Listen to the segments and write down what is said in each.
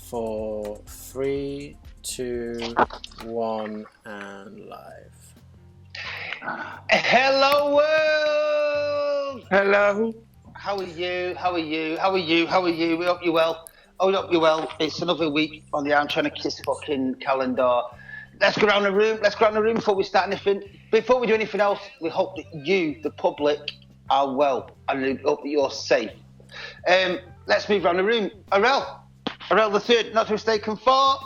for 3, 2, 1, and live. Hello world! Hello. How are you? How are you? How are you? How are you? We hope you're well. Oh, we hope you're well. It's another week on the Armchair Anarchists fucking calendar. Let's go around the room. Let's go around the room before we start anything. Before we do anything else, we hope that you, the public, are well and we hope that you're safe. Let's move around the room. Arel the third, not to mistaken for.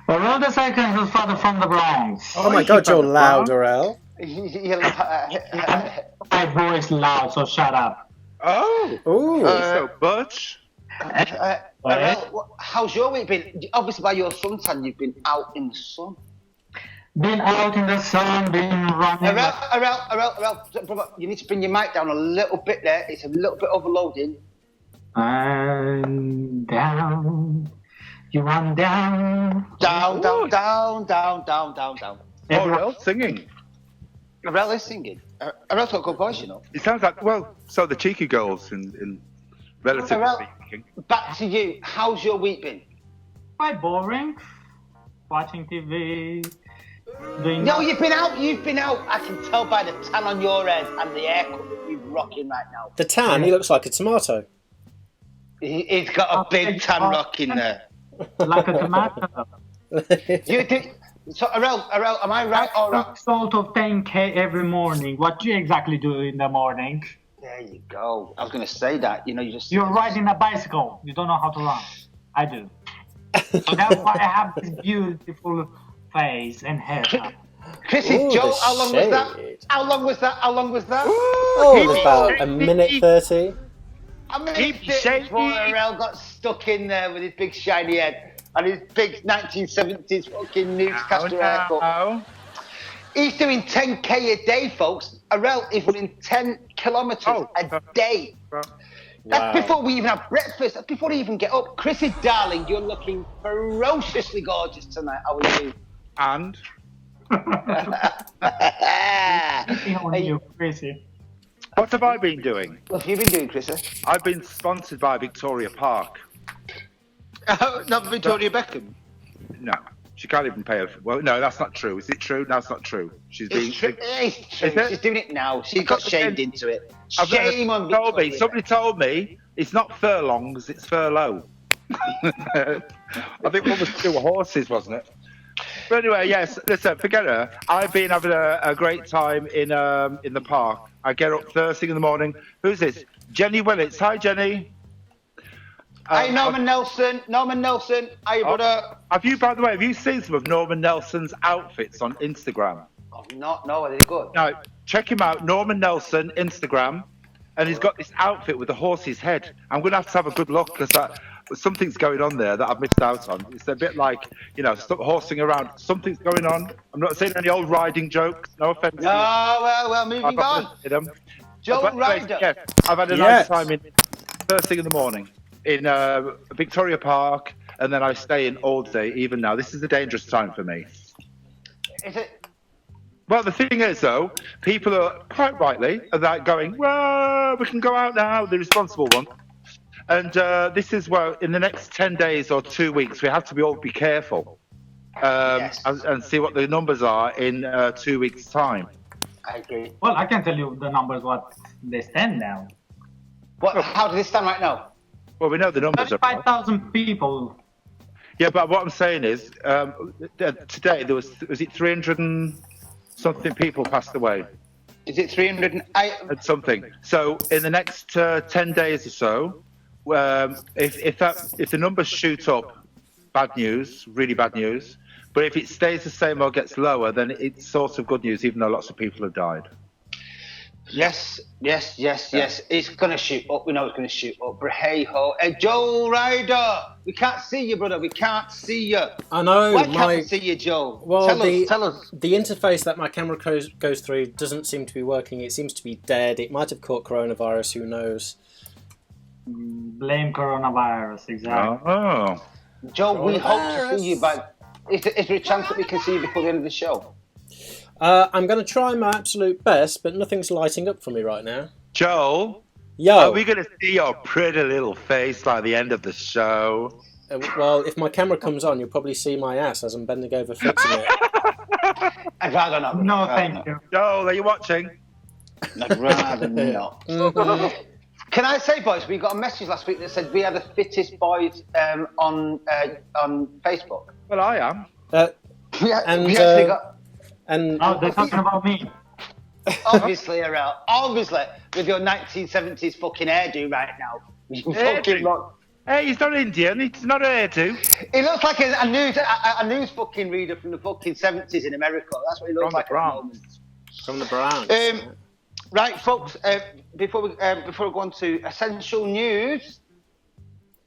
Arel the second, who's father from the Bronx. Oh my God, you're loud, Arel. My voice loud, so shut up. Oh. Ooh. So Butch. Arel, how's your week been? Obviously, by your suntan, you've been out in the sun. Been out in the sun, been running. Arel, you need to bring your mic down a little bit there. It's a little bit overloading. And down, you run down. Down. Arel singing. Arel is singing. Arel's got a good voice, you know. It sounds like, well, so the cheeky girls in relatively Arel, speaking. back to you. How's your week been? Quite boring. Watching TV. No, you've been out. I can tell by the tan on your head and the haircut that you're rocking right now. The tan, he looks like a tomato. He's got a big tan rock in there. Like a tomato. So, Arel, am I right? Sort of 10K every morning. What do you exactly do in the morning? There you go. I was going to say that. You know, You're riding a bicycle. You don't know how to run. I do. So that's why I have this beautiful face and hair. Chrissy, Ooh, Joe, the how long was that? shade. How long was that? Oh, it was about a minute 30. I'm going to say before Arel got stuck in there with his big shiny head and his big 1970s fucking newscaster haircut. He's doing 10K a day, folks. Arel is running 10 kilometres a day. Wow. That's before we even have breakfast. That's before we even get up. Chrissy, darling, you're looking ferociously gorgeous tonight. How are you? And? Crazy. What have I been doing? What have you been doing, Chrissy? I've been sponsored by Victoria Park. Not Victoria Beckham. No. She can't even pay her. Well, no, that's not true. Is it true? No, that's not true. She's being. It's true. She's doing it now. She got shamed into it. Shame on Victoria. Somebody told me it's not furlongs, it's furlough. I think one was to do with horses, wasn't it? But anyway, yes. Listen, forget her. I've been having a great time in the park. I get up first thing in the morning. Who's this? Jenny Willits. Hi, Jenny. Hi, Norman Nelson. Hi, brother. Have you seen some of Norman Nelson's outfits on Instagram? Oh, no, are they good? No, check him out, Norman Nelson, Instagram, and he's got this outfit with a horse's head. I'm going to have a good look because something's going on there that I've missed out on. It's a bit like, stop horsing around. Something's going on. I'm not saying any old riding jokes. No offence. No, well, moving on. Joe Ryder. Yes, I've had a nice time in first thing in the morning in Victoria Park, and then I stay in all day, even now. This is a dangerous time for me. Is it? Well, the thing is, though, people are quite rightly going, well, we can go out now, the responsible one. And this is, well, in the next 10 days or 2 weeks, we have to all be careful and see what the numbers are in 2 weeks' time. I agree. Well, I can tell you the numbers, what they stand now. How does it stand right now? Well, we know the numbers are 5,000 people. Yeah, but what I'm saying is, today there was it 300 and something people passed away? Is it 300 and something? So in the next 10 days or so, if the numbers shoot up, bad news, really bad news. But if it stays the same or gets lower, then it's sort of good news, even though lots of people have died. Yes. It's going to shoot up. We know it's going to shoot up. But hey ho. Hey, Joe Ryder. We can't see you, brother. We can't see you. I know. Why can't we see you, Joe? Well, tell us. The interface that my camera goes through doesn't seem to be working. It seems to be dead. It might have caught coronavirus. Who knows? Blame coronavirus, exactly. Oh. Joe, we hope to see you back. Is there a chance that we can see you before the end of the show? I'm going to try my absolute best, but nothing's lighting up for me right now. Joel? Yo. Are we going to see your pretty little face by the end of the show? Well, if my camera comes on, you'll probably see my ass as I'm bending over fixing it. I'd rather not. No, thank you. Joel, are you watching? I'd rather not. Can I say, boys, we got a message last week that said we are the fittest boys on Facebook. Well, I am. We And, actually got... And Oh, they're talking about me. Obviously, Arel. Obviously, with your 1970s fucking hairdo right now. You fucking look... Hey, he's not Indian. He's not a hairdo. He looks like a news fucking reader from the fucking 70s in America. That's what he looks From the like at the Bronx. moment. from the Browns. Right, folks. Before we go on to essential news.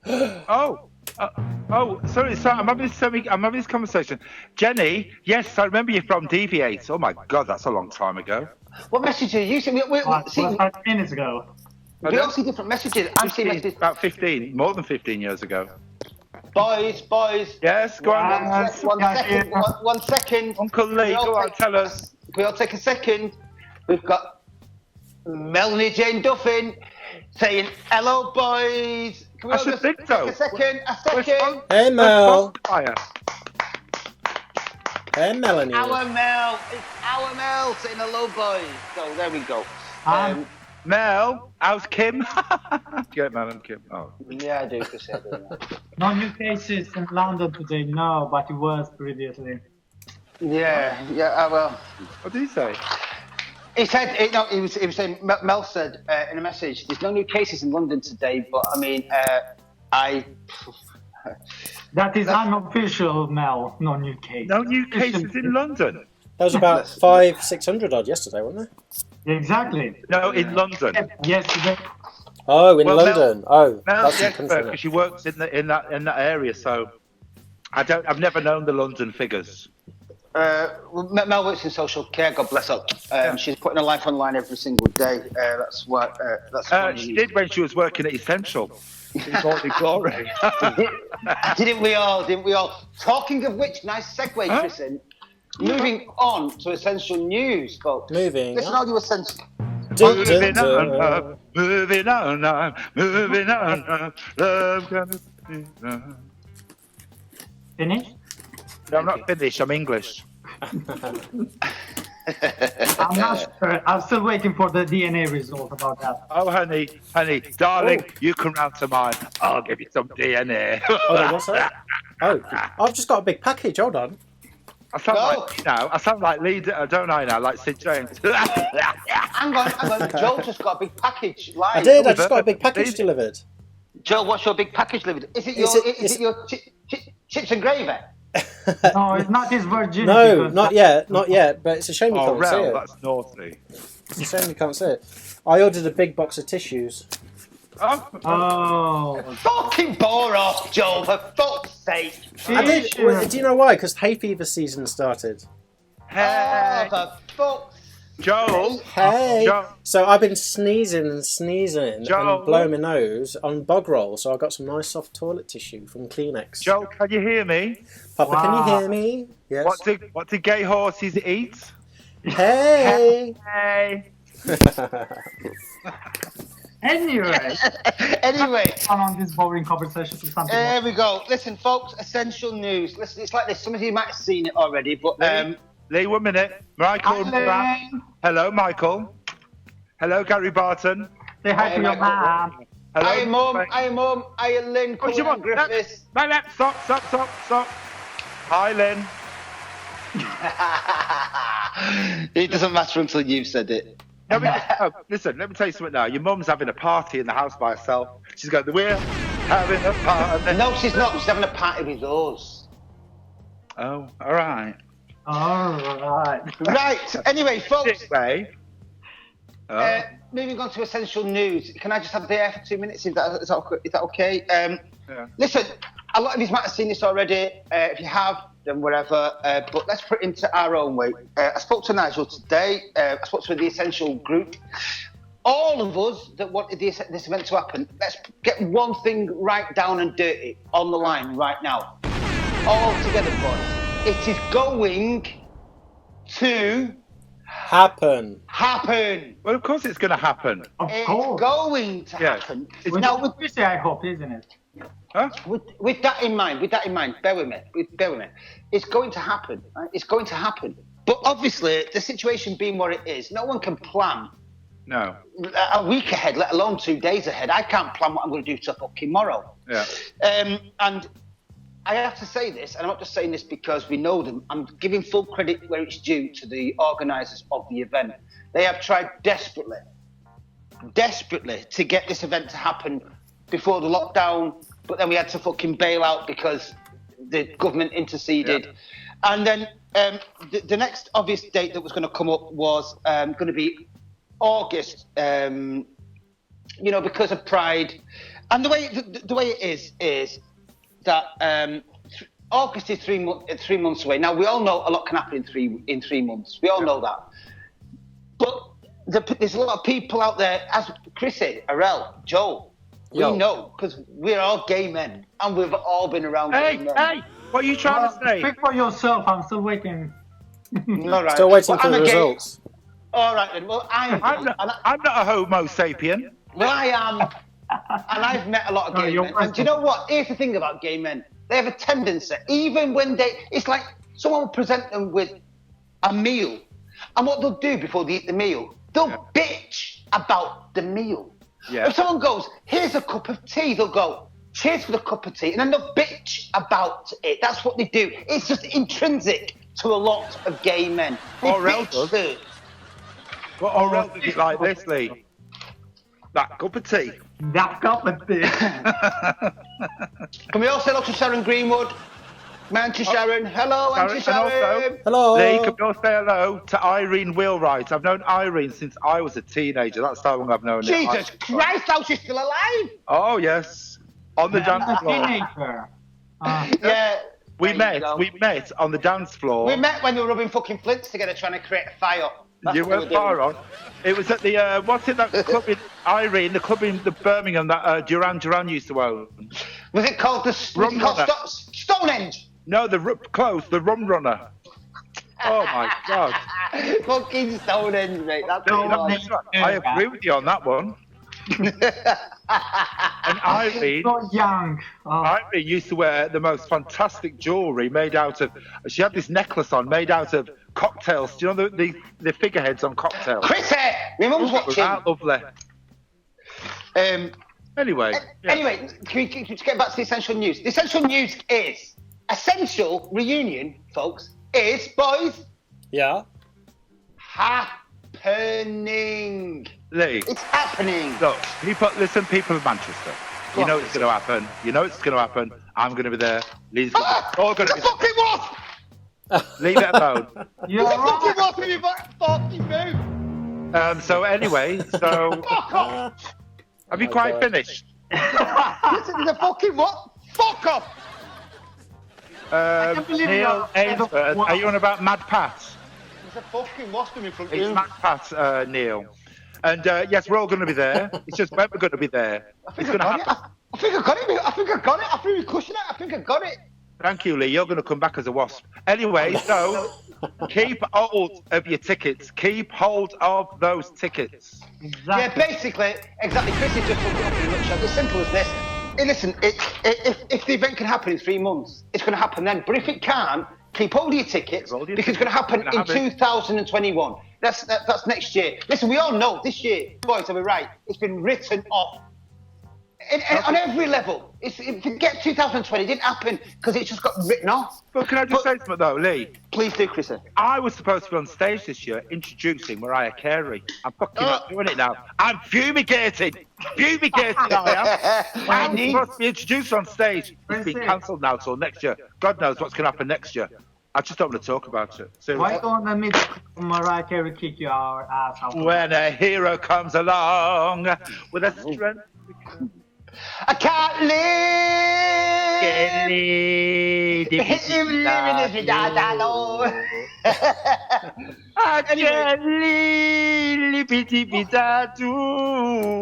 Oh, sorry. I'm having this conversation. Jenny, yes, I remember you from Deviate. Oh my God, that's a long time ago. What message are you using? We 5 minutes ago. all see different messages. I'm seeing messages. About 15, more than 15 years ago. Boys. Yes, go on. One second. Uncle Lee, go on, tell us. We'll take a second. We've got Melanie Jane Duffin saying, "Hello, boys." Can we I should think so. Take a second. Hey, Mel. Fire. Hey, Melanie. Our Mel. It's our Mel saying, "Hello, boys." So there we go. Mel, how's Kim? Get Mel and Kim. Oh. Yeah, I do. Chris, I do that. No new cases in London today, no, but it was previously. Yeah. Well, What did he say? he said. He was saying. Mel said in a message, "There's no new cases in London today, but I mean, That is unofficial, Mel. No new cases. No new cases in London. That was about 500-600 odd yesterday, wasn't there? Exactly. No, in London. Yesterday. Oh, in Well, London. Mel's That's the in country. expert because she works in that area, so I've never known the London figures. Mel works in social care. God bless her. She's putting her life online every single day. That's what. She did when she was working at Essential. Morning glory. Didn't we all? Talking of which, nice segue, Tristan. Moving on to essential news, folks. Moving Listen, on. all you essential. Moving on, moving on, moving on. Love can Finished? No, I'm not finished. I'm English. I'm not sure. I'm still waiting for the DNA result about that. Oh, honey, darling, you come round to mine. I'll give you some DNA. Hold on, what's that? Oh, I've just got a big package. Hold on. I sound like you know. I sound like leader, don't I? Now, like Sid James. Hang on. Joe just got a big package. Live. I did. I just got a big package delivered. Joe, what's your big package delivered? Is it your chips and gravy? No, it's not his virginity. No, not yet. But it's a shame you Oh, can't see Rel, it. that's naughty. It's a shame you can't see it. I ordered a big box of tissues. Oh. Fucking bore off, Joe, for fuck's sake. I did. Sure. Do you know why? Because hay fever season started. Hey, For fuck's Joel. Hey. Joe. So I've been sneezing and Joel. blowing my nose on bog roll. So I got some nice soft toilet tissue from Kleenex. Joel, can you hear me? Papa, Wow. can you hear me? Yes. What do gay horses eat? Hey. Hey. Anyway, on this boring conversation to something There more. we go. Listen, folks, essential news. Listen, it's like this. Some of you might have seen it already, but Lee, 1 minute. Michael. Hi, Hello, Michael. Hello, Gary Barton. Say hi Hey, to your Michael. mom. Hello. Hi, Mum. Hi, Lynn. Oh, you want Griffiths. Stop. Hi, Lynn. It doesn't matter until you've said it. Listen, let me tell you something now. Your mum's having a party in the house by herself. She's going, we're having a party. No, she's not. She's having a party with us. Oh, all right. All right. Right. Anyway, folks. Anyway. Moving on to essential news. Can I just have the air for 2 minutes? Is that okay? Yeah. Listen, a lot of you might have seen this already. If you have, then whatever. But let's put it into our own way. I spoke to Nigel today. I spoke to the Essential group. All of us that wanted this event to happen, let's get one thing right down and dirty on the line right now. All together, boys. It is going to Happen. Happen. Well, of course it's going to happen. Of It's course. going to Yes. happen. It's Now, With Chrissy, I hope, isn't it? Huh? with that in mind, bear with me. It's going to happen. Right? It's going to happen. But obviously, the situation being what it is, no one can plan No. a week ahead, let alone 2 days ahead. I can't plan what I'm going to do to fucking tomorrow. Yeah. And I have to say this, and I'm not just saying this because we know them. I'm giving full credit where it's due to the organisers of the event. They have tried desperately to get this event to happen before the lockdown, but then we had to fucking bail out because the government interceded. Yeah. And then the next obvious date that was going to come up was going to be August, because of Pride. And the way it is that August is 3 months away. Now, we all know a lot can happen in 3 months. We all know that. But there's a lot of people out there, as Chrissy, Arel, Joe, we know, because we're all gay men, and we've all been around gay men. Hey, what are you trying to say? Speak for yourself, I'm still waiting. All right. Still waiting for the results. All right, then. Well, I'm not a homo sapien. Well, I am, and I've met a lot of gay men. And do you know what? Here's the thing about gay men. They have a tendency, even when it's like someone will present them with a meal, and what they'll do before they eat the meal, they'll bitch about the meal. Yeah. If someone goes, here's a cup of tea, they'll go, cheers for the cup of tea, and then they'll bitch about it. That's what they do. It's just intrinsic to a lot of gay men. Orel does. Well, Orel does it like this, Lee. That cup of tea. That cup of tea. Can we all say hello to Sharon Greenwood? Auntie Sharon. Hello, Auntie Sharon. Hello. Lee, can we all say hello to Irene Wheelwright? I've known Irene since I was a teenager. That's how long I've known her. Jesus Christ, how she's still alive. Oh, yes. On the dance floor. Teenager. Yeah. We met on the dance floor. We met when we were rubbing fucking flints together trying to create a fire. That's you weren't far on. It was at the, what's it, that club in Irene, the club in the Birmingham that Duran Duran used to own. Was it called Stonehenge? No, the Rum Runner. Oh my God. Fucking Stonehenge, mate. That's I agree with you on that one. And Irene, so young. Irene used to wear the most fantastic jewellery made out of. She had this necklace on made out of cocktails. Do you know the figureheads on cocktails? Chrissy, my mum's watching. That lovely. Anyway, can we get back to the essential news? The essential news is essential reunion, folks. Is boys. Yeah. Happening. Lee. It's happening. Look, people of Manchester. You know it's going to happen. I'm going to be there. Lee's all going to be there. Fucking what? Leave it alone. You're right. Fucking move. So anyway, have you quite finished? Listen, the fucking what? Fuck off. Neil Ainsworth, are you on about Mad Pat? There's a fucking wasp in front of It's you. Mad Pat, Neil. And yes, we're all going to be there. It's just when we're going to be there. It's going to happen. I think I got it. I think I got it. Thank you, Lee. You're going to come back as a wasp. Anyway, so keep hold of your tickets. Keep hold of those tickets. Exactly. Yeah, basically, exactly. Chris is just put it up in a nutshell. As simple as this. Hey, listen, if the event can happen in 3 months, it's going to happen then. But if it can't, keep hold of your tickets because it's going to happen in 2021. That's next year. Listen, we all know this year, boys, are we right? It's been written off. On every level. Forget 2020, it didn't happen because it just got written off. But can I just say something though, Lee? Please do, Chris. I was supposed to be on stage this year introducing Mariah Carey. I'm fucking not doing it now. I'm fumigating. I am. I'm supposed to be introduced on stage. It's been cancelled now till next year. God knows what's going to happen next year. I just don't want to talk about it. Seriously. Why don't the mid Mariah Carey kick your ass out? When a hero comes along with a strength. I can't live.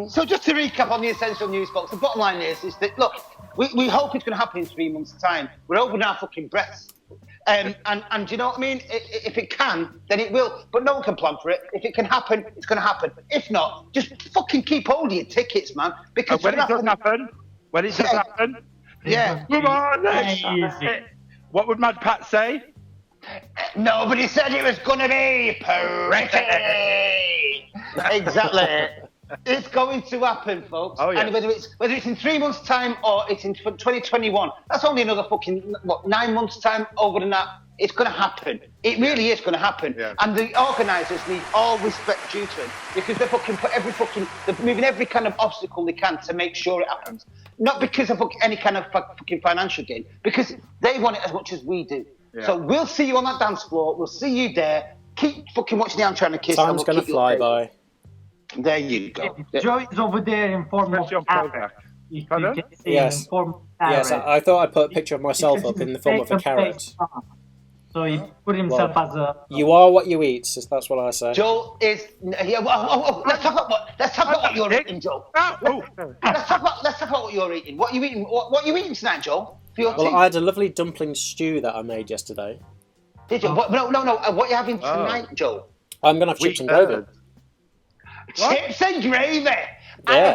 So just to recap on the essential news, folks, the bottom line is that look, we hope it's going to happen in 3 months' time. We're holding our fucking breaths. And do you know what I mean? If it can, then it will. But no one can plan for it. If it can happen, it's going to happen. If not, just fucking keep hold of your tickets, man. Because when it does happen, yeah. Come on, let's. What would Mad Pat say? Nobody said it was going to be pretty. Exactly. It's going to happen, folks. Oh, yeah. And whether it's in 3 months' time or it's in 2021, that's only another fucking 9 months' time. Over than that, it's going to happen. It really is going to happen. Yeah. And the organisers need all respect due to them because they're they're moving every kind of obstacle they can to make sure it happens. Not because of any kind of fucking financial gain, because they want it as much as we do. Yeah. So we'll see you on that dance floor. We'll see you there. Keep fucking watching the Armchair Anarchists. Time's going to fly by. There you go. Joy is over there in form of carrot. Yes. Yes, I thought I'd put a picture of myself up in the form of a carrot. So he put himself as a... You are what you eat, so that's what I say. Joel is... Yeah, let's talk about what you're eating, Joel. Let's talk about what you're eating. What are you eating? What are you eating tonight, Joel? For your tea? I had a lovely dumpling stew that I made yesterday. Did you? No. What are you having tonight, Joel? I'm going to have chips and gravy. Chips and gravy. Yeah.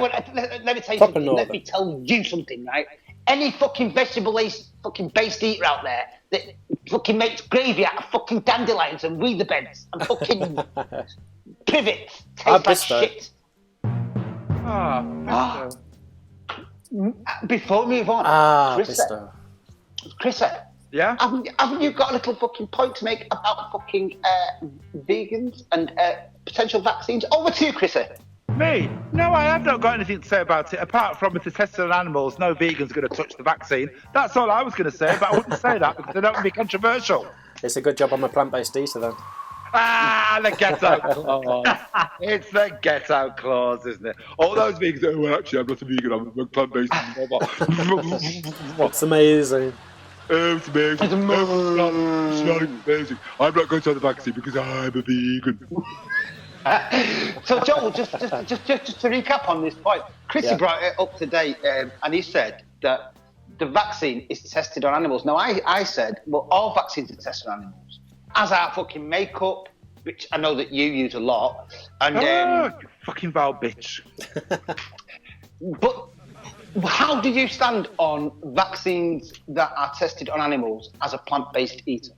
Let me tell you Proper something. northern. Let me tell you something, right? Any fucking vegetable-based eater out there that fucking makes gravy out of fucking dandelions and weather beds and fucking pivots tastes like shit. Before we move on, Chrissa, yeah? haven't you got a little fucking point to make about fucking vegans and potential vaccines? Over to you, Chrissa. Me? No, I have not got anything to say about it, apart from if it's tested on animals, no vegan's going to touch the vaccine. That's all I was going to say, but I wouldn't say that because I don't want to be controversial. It's a good job I'm a plant-based eater, then. The get-out clause. It's the get-out clause, isn't it? All those vegans, well, actually, I'm not a vegan, I'm a plant-based. It's amazing. It's amazing. It's not amazing. I'm not going to have the vaccine because I'm a vegan. So, Joel, just to recap on this point, Chrissy brought it up today, and he said that the vaccine is tested on animals. Now, I said, well, all vaccines are tested on animals, as are fucking makeup, which I know that you use a lot. And you fucking vile bitch. But how do you stand on vaccines that are tested on animals as a plant-based eater?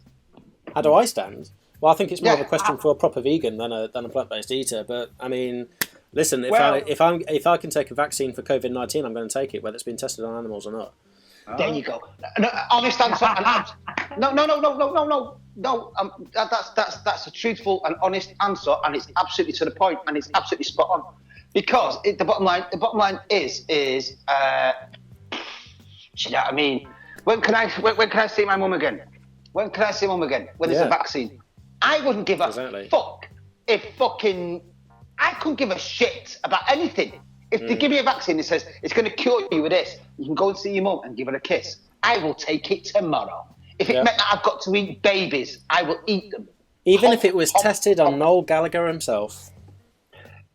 How do I stand? Well, I think it's more of a question for a proper vegan than a plant-based eater. But I mean, listen, if I can take a vaccine for COVID-19, I'm going to take it, whether it's been tested on animals or not. There you go. No, honest answer. No. That's a truthful and honest answer, and it's absolutely to the point, and it's absolutely spot on. Because the bottom line is, do you know what I mean? When can I see my mum again? When can I see mum again? When there's a vaccine? I wouldn't give a fuck if fucking... I couldn't give a shit about anything. If they give me a vaccine that says it's going to cure you with this, you can go and see your mum and give her a kiss, I will take it tomorrow. If it meant that I've got to eat babies, I will eat them. Even if it was tested on Noel Gallagher himself.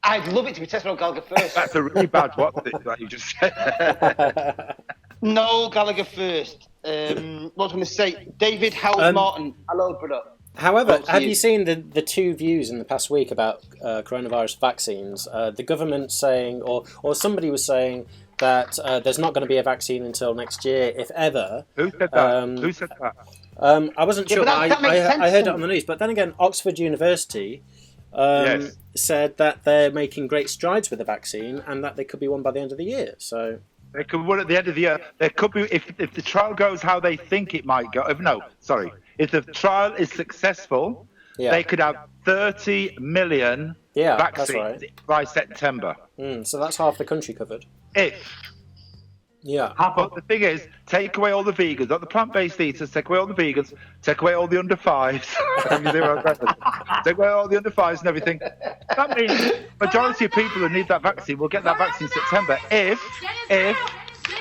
I'd love it to be tested on Gallagher first. That's a really bad that you just said. Noel Gallagher first. What was I going to say? David Howard Martin. Hello, brother. However, have you seen the two views in the past week about coronavirus vaccines? The government saying, or somebody was saying that there's not going to be a vaccine until next year, if ever. Who said that? Who said that? I wasn't sure, but I heard it on the news. But then again, Oxford University said that they're making great strides with the vaccine and that they could be one by the end of the year. So they could one at the end of the year. There could be if the trial goes how they think it might go. If the trial is successful, they could have 30 million vaccines by September. So that's half the country covered. But the thing is, take away all the vegans, not the plant-based eaters, take away all the vegans, take away all the under fives. Take away all the under fives and everything. That means majority of people who need that vaccine will get that vaccine in September if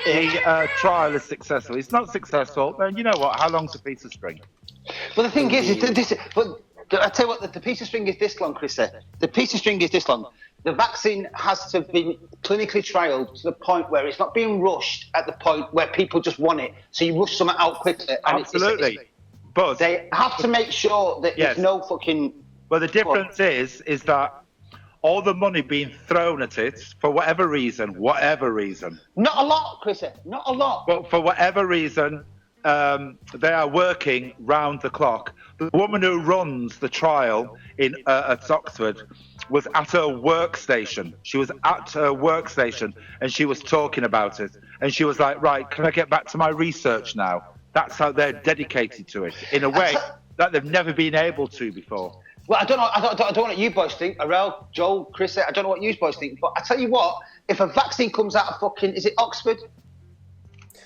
the trial is successful. It's not successful, then you know what? How long's a piece of string? Well, the thing is I tell you what, the piece of string is this long, Chris said. The piece of string is this long. The vaccine has to be clinically trialled to the point where it's not being rushed at the point where people just want it. So you rush something out quickly. And absolutely. But They have to make sure that Yes. there's no fucking... Well, the difference is that all the money being thrown at it for whatever reason, Not a lot, Chrissy. Not a lot. but for whatever reason, they are working round the clock. The woman who runs the trial at Oxford was at her workstation. She was at her workstation and she was talking about it. And she was like, right, can I get back to my research now? That's how they're dedicated to it in a way that they've never been able to before. Well, I don't know what you boys think. Arel, Joel, Chris, I don't know what you boys think. But I tell you what, if a vaccine comes out of fucking, is it Oxford?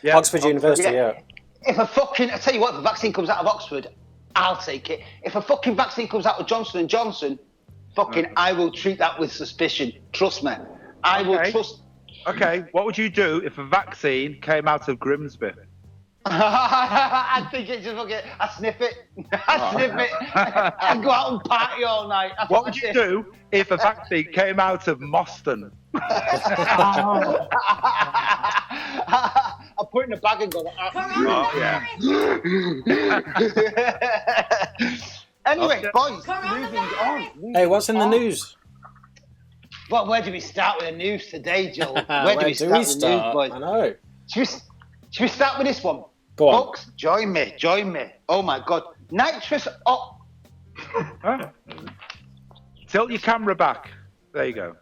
Yeah, Oxford University, yeah. If a vaccine comes out of Oxford, I'll take it. If a fucking vaccine comes out of Johnson & Johnson, I will treat that with suspicion. Trust me. I will trust. Okay, what would you do if a vaccine came out of Grimsby? I think it's just fucking. I sniff it. I go out and party all night. That's What would you do if a vaccine came out of Moston? I put it in a bag and go. Oh, yeah. Anyway, boys, moving on. Hey, what's in the news? Well, where do we start with the news today, Joe? Where do we start with the news, boys? I know. Should we start with this one? Go on. Folks, join me. Oh my God. Nitrous Tilt your camera back. There you go.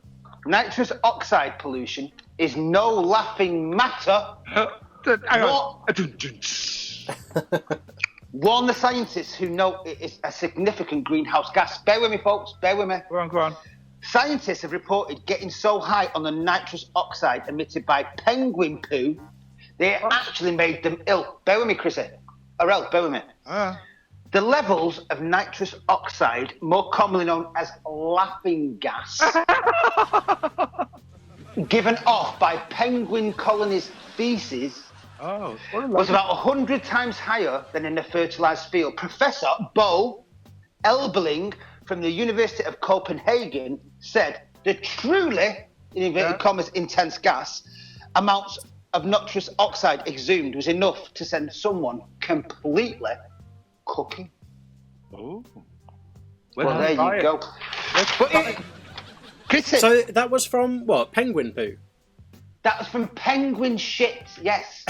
Nitrous oxide pollution is no laughing matter. Hang on. Warn the scientists who know it is a significant greenhouse gas. Bear with me, folks. Bear with me. Go on. Scientists have reported getting so high on the nitrous oxide emitted by penguin poo, they actually made them ill. Bear with me, Chrissy. Arel, bear with me. The levels of nitrous oxide, more commonly known as laughing gas, given off by penguin colonies' feces, was about 100 times higher than in the fertilised field. Professor Bo Elbeling from the University of Copenhagen said the truly, in inverted commas, intense gas amounts of nitrous oxide exhumed was enough to send someone completely cooking. Oh. Well, there you go. So that was from what? Penguin poo? That was from penguin shit, yes.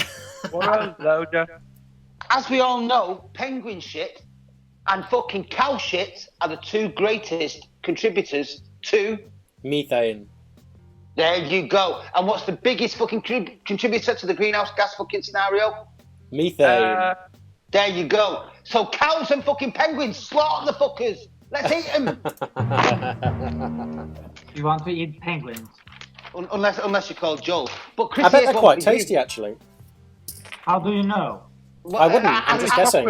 What a loader. As we all know, penguin shit and fucking cow shit are the two greatest contributors to Methane. There you go. And what's the biggest fucking contributor to the greenhouse gas fucking scenario? Methane. There you go. So cows and fucking penguins, slaughter the fuckers. Let's eat them. You want to eat penguins? Unless you're called Joel. But Chris, I bet they're quite tasty, actually. How do you know? Well, I wouldn't. I'm just guessing.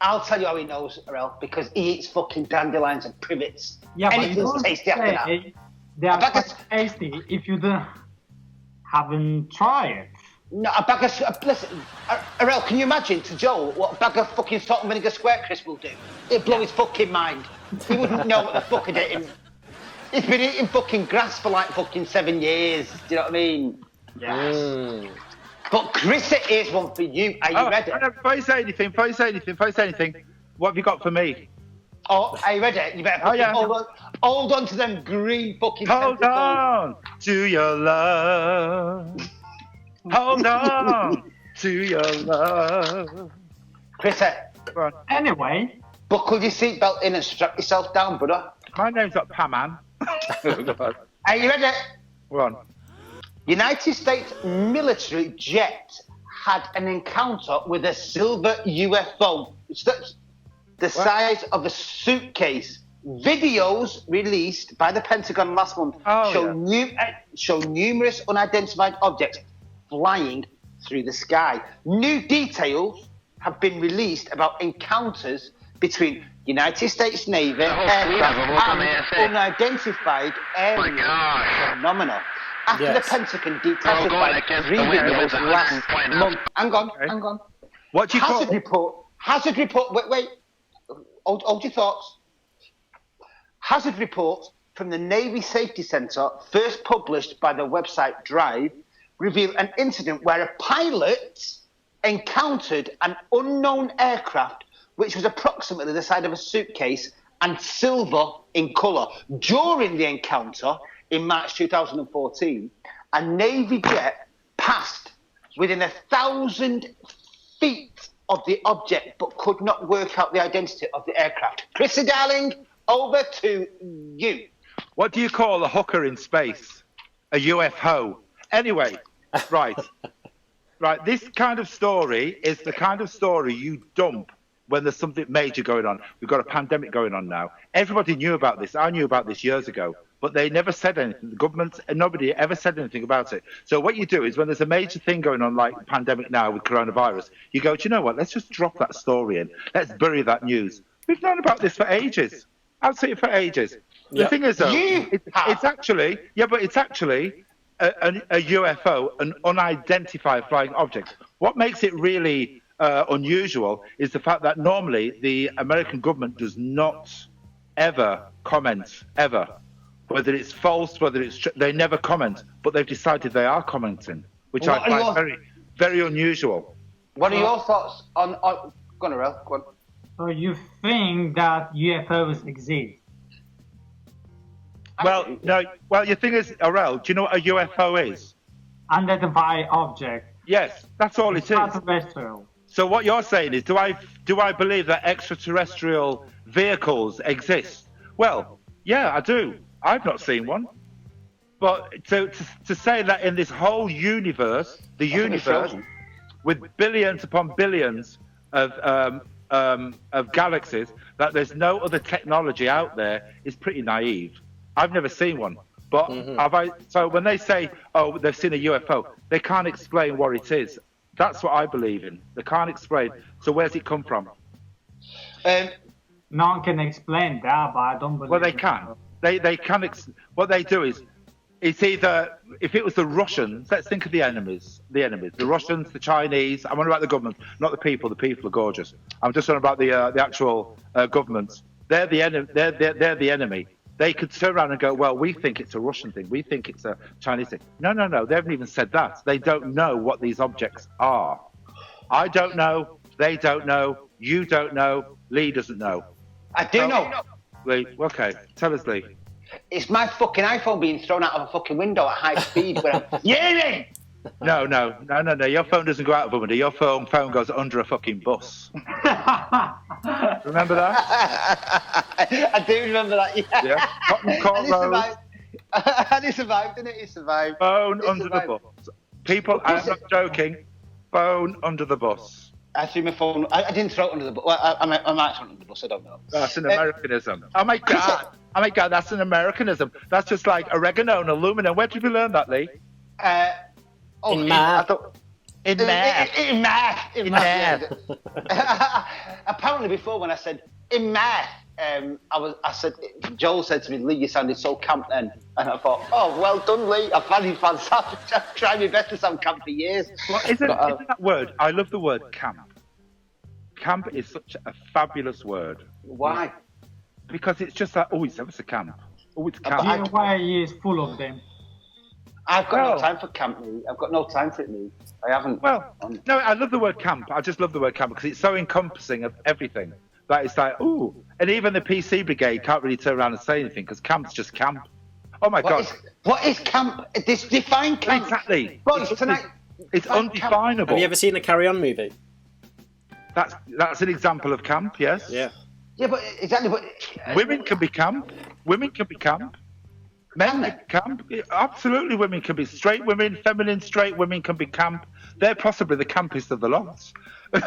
I'll tell you how he knows, Arel, because he eats fucking dandelions and privets. Yeah, anything's tasty after that. They are quite tasty if you haven't tried it. No, a bag of... Listen, Arel, can you imagine to Joel what a bag of fucking salt and vinegar square crisp will do? It'd blow his fucking mind. He wouldn't know what the fuck he'd eating. He's been eating fucking grass for like fucking 7 years. Do you know what I mean? Yes. But Chris, here's one for you. Are you ready? Before you say anything, what have you got for me? Oh, are you ready? You better hold on to them green fucking Hold tentacles. on to your love. Hold on to your love. Chris, Anyway. buckle your seatbelt in and strap yourself down, brother. My name's not Paman. Are you ready? Go on. United States military jet had an encounter with a silver UFO. It's the size of a suitcase. Videos released by the Pentagon last month show numerous unidentified objects flying through the sky. New details have been released about encounters between United States Navy aircraft and unidentified aerial phenomena. After the Pentagon declassified 3 videos last month. Hang on. What do you call it? Hazard report. Wait. Hold your thoughts. Hazard reports from the Navy Safety Center, first published by the website Drive, reveal an incident where a pilot encountered an unknown aircraft which was approximately the size of a suitcase and silver in colour. During the encounter in March 2014, a Navy jet passed within 1,000 feet of the object but could not work out the identity of the aircraft. Chrissy, darling, over to you. What do you call a hooker in space? A UFO. Anyway, right. Right, this kind of story is the kind of story you dump when there's something major going on. We've got a pandemic going on now. Everybody knew about this. I knew about this years ago, but they never said anything. The government, nobody ever said anything about it. So what you do is when there's a major thing going on, like the pandemic now with coronavirus, you go, do you know what? Let's just drop that story in. Let's bury that news. We've known about this for ages. I've seen it for ages. The thing is, though, it's actually a UFO, an unidentified flying object. What makes it really unusual is the fact that normally the American government does not ever comment, ever. Whether it's false, whether it's true, they never comment, but they've decided they are commenting, which I find very, very unusual. What are your thoughts on go on, Arel, go on. So you think that UFOs exist? Well, no. Well, the thing is, Arel, do you know what a UFO is? Unidentified object. Yes, that's all it is. Extraterrestrial. So what you're saying is, do I believe that extraterrestrial vehicles exist? Well, yeah, I do. I've not seen one. But to say that in this whole universe, with billions upon billions of galaxies, that there's no other technology out there is pretty naive. I've never seen one. But so when they say, oh, they've seen a UFO, they can't explain what it is. That's what I believe in. They can't explain. So where's it come from? No one can explain that, but I don't believe. Well, they can. They can. What they do is, it's either, if it was the Russians, let's think of the enemies. The Russians, the Chinese. I'm on about the government, not the people. The people are gorgeous. I'm just on about the actual governments. They're the enemy. They're the enemy. They could turn around and go, well, we think it's a Russian thing. We think it's a Chinese thing. No. They haven't even said that. They don't know what these objects are. I don't know. They don't know. You don't know. Lee doesn't know. I do know. Lee, okay. Tell us, Lee. It's my fucking iPhone being thrown out of a fucking window at high speed when I'm yelling. No. Your phone doesn't go out of a window. Your phone goes under a fucking bus. Remember that? I do remember that, Yeah. Cotton Court Road. And he survived, didn't it? He survived. Phone under the bus. People, I'm not joking. Phone under the bus. I threw my phone. I didn't throw it under the bus. Well, I might throw it under the bus. I don't know. That's an Americanism. Oh my God. Oh my God, that's an Americanism. That's just like oregano and aluminum. Where did you learn that, Lee? In math. In math. Apparently, before when I said in math, Joel said to me, Lee, you sounded so camp then. And I thought, oh, well done, Lee. I found it fantastic. I've tried my best to sound camp for years. Well, isn't that word? I love the word camp. Camp is such a fabulous word. Why? Because it's just like, oh, it's a camp. Oh, it's camp. Yeah, why is full of them? I've got no time for camp, Lee. I've got no time for it, Lee. I haven't. Well, no, I love the word camp. I just love the word camp because it's so encompassing of everything. That it's like, ooh. And even the PC brigade can't really turn around and say anything because camp's just camp. Oh, my God. What is camp? Define camp. Exactly. Boys, tonight. It's undefinable. Have you ever seen the Carry On movie? That's an example of camp, yes. Yeah. Yeah, but exactly. But women can be camp. Women can be camp. Men can be camp. Absolutely, women can be straight women, feminine straight women can be camp. They're possibly the campest of the lots. But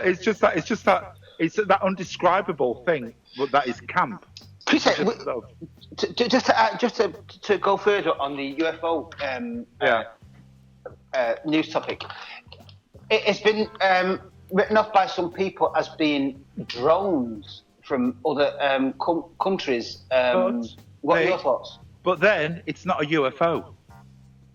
it's just that undescribable thing. But that is camp. Chris, just to go further on the UFO news topic, it's been written off by some people as being drones from other countries. What are your thoughts? But then it's not a UFO.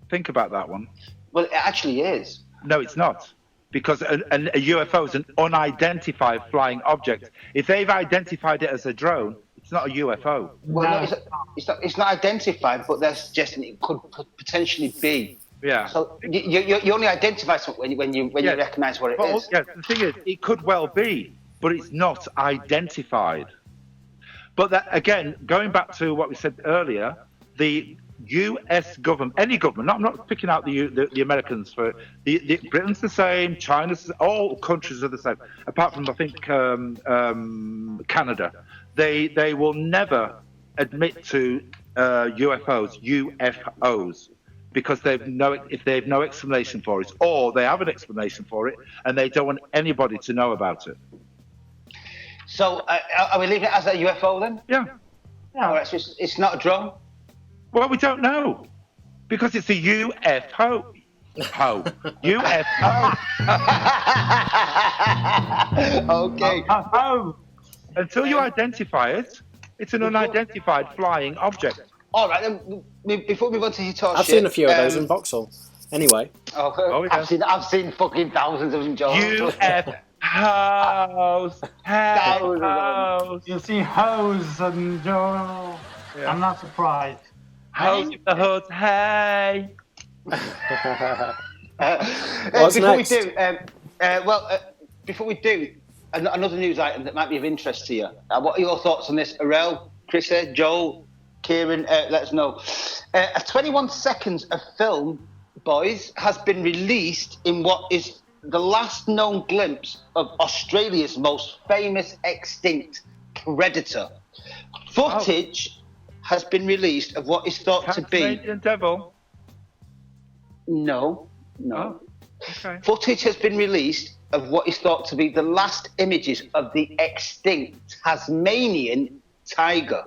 Think about that one. Well, it actually is. No, it's not. Because a UFO is an unidentified flying object. If they've identified it as a drone, it's not a UFO. Well, no, it's not identified, but they're suggesting it could potentially be Yeah. So you only identify something when you recognise what it is. Yeah, the thing is, it could well be, but it's not identified. But that, again, going back to what we said earlier, the U.S. government, any government, I'm not picking out the Americans for it. Britain's the same, China's, all countries are the same, apart from I think Canada. They will never admit to UFOs, because if they have no explanation for it, or they have an explanation for it and they don't want anybody to know about it. So are we leaving it as a UFO then? Yeah. No, it's not a drone. Well, we don't know, because it's a UFO. UFO. Okay. Until you identify it, it's an unidentified flying object. All right, then. Before we move on to Hitoshi, I've seen a few of those in Vauxhall. Anyway. Oh, yeah. I've seen fucking thousands of them, Joe. UFOs. Thousands. You see hose and Joe. Yeah. I'm not surprised. Hose in the hood. Hey. What's next? Before we do, another news item that might be of interest to you. What are your thoughts on this, Arel, Chrissy, Joel, Kieran? Let us know. A 21 seconds of film, boys, has been released in what is the last known glimpse of Australia's most famous extinct predator. Footage has been released of what is thought to be... Tasmanian devil? No. Oh, okay. Footage has been released of what is thought to be the last images of the extinct Tasmanian tiger.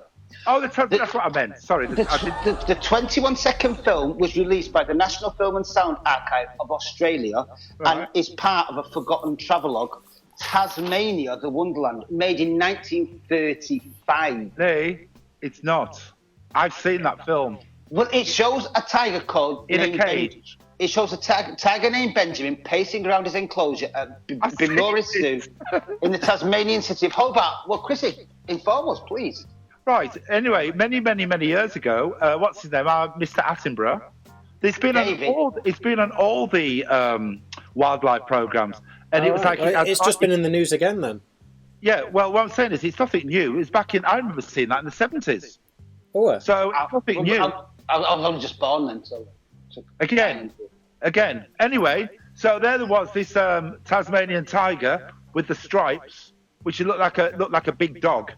Oh, that's what I meant. Sorry. The 21-second film was released by the National Film and Sound Archive of Australia and is part of a forgotten travelogue, Tasmania, the Wonderland, made in 1935. Hey, it's not. I've seen that film. Well, it shows a tiger called... In a cage. It shows a tiger named Benjamin pacing around his enclosure at Binoris Zoo in the Tasmanian city of Hobart. Well, Chrissy, inform us, please. Right. Anyway, many years ago, what's his name? Mr. Attenborough. It's been on all the wildlife programs, and it was like it's just been in the news again then. Yeah. Well, what I'm saying is, it's nothing new. It's back in. I remember seeing that in the 70s. Oh. So it's nothing new. I was just born then, so again. Anyway, so there was this Tasmanian tiger with the stripes, which looked like a big dog.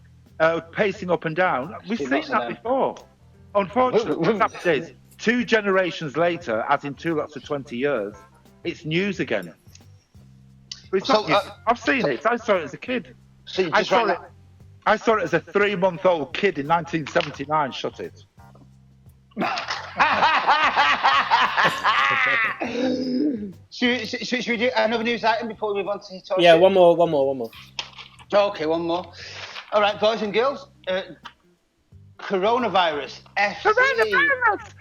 Pacing up and down. We've seen that before. Unfortunately, what happened is 2 generations later, as in 2 lots of 20 years, it's news again. But it's not news. I've seen it. I saw it as a kid. So I saw it as a 3-month-old kid in 1979. Shut it. Should we do another news item before we move on to Hitoshi? Yeah, one more. Okay, one more. All right, boys and girls. Coronavirus. Coronavirus!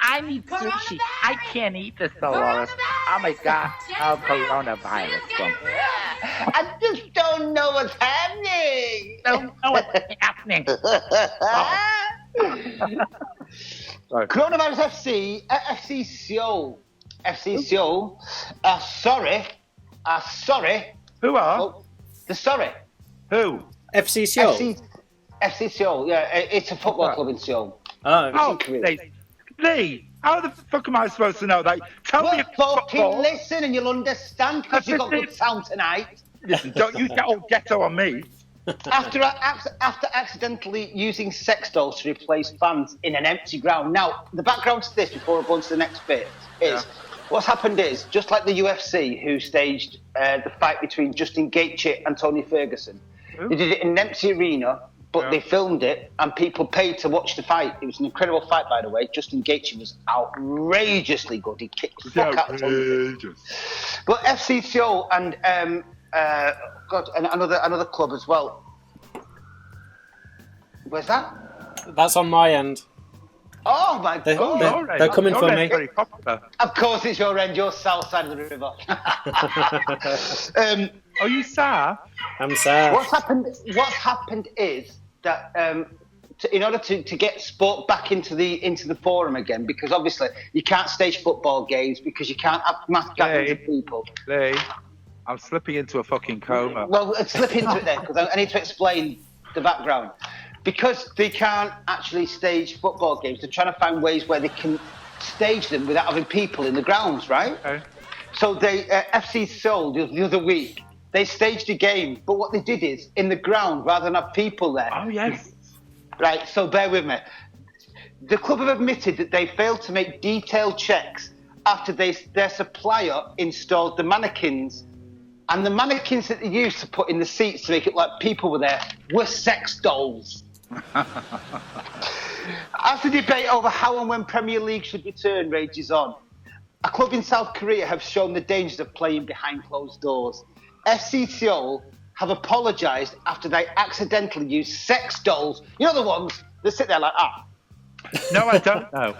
I need sushi. I can't eat this, Dolores. Oh my God. Oh, coronavirus. I just don't know what's happening. Don't know what's happening. Coronavirus FC Seoul. Sorry. Who are? Oh, the sorry. Who? FC Seoul. FC Seoul. Yeah, it's a football club in Seoul. Oh, Lee, how the fuck am I supposed to know that? Tell me. Fucking listen, and you'll understand because you've got good sound tonight. Listen, don't you get all ghetto on me. After accidentally using sex dolls to replace fans in an empty ground. Now, the background to this, before I go on to the next bit, is what's happened is, just like the UFC, who staged the fight between Justin Gaethje and Tony Ferguson, they did it in an empty arena, but they filmed it, and people paid to watch the fight. It was an incredible fight, by the way. Justin Gaethje was outrageously good. He kicked the fuck out of Tony. But FC Seoul and and another club as well. Where's that? That's on my end. Oh my God! They're coming for me. Of course, it's your end. You're south side of the river. Are you Sar? I'm sad. What's happened is that in order to get sport back into the forum again, because obviously you can't stage football games because you can't have mass gatherings of people. Lee, I'm slipping into a fucking coma. Well, let's slip into it then, because I need to explain the background. Because they can't actually stage football games, they're trying to find ways where they can stage them without having people in the grounds, right? Okay. So they FC Seoul the other week, they staged a game, but what they did is in the ground rather than have people there. Oh yes. Right, so bear with me. The club have admitted that they failed to make detailed checks after their supplier installed the mannequins, and the mannequins that they used to put in the seats to make it like people were there were sex dolls. As the debate over how and when Premier League should return rages on, a club in South Korea have shown the dangers of playing behind closed doors. FC Seoul have apologised after they accidentally used sex dolls. You know the ones that sit there like, ah. No, I don't know.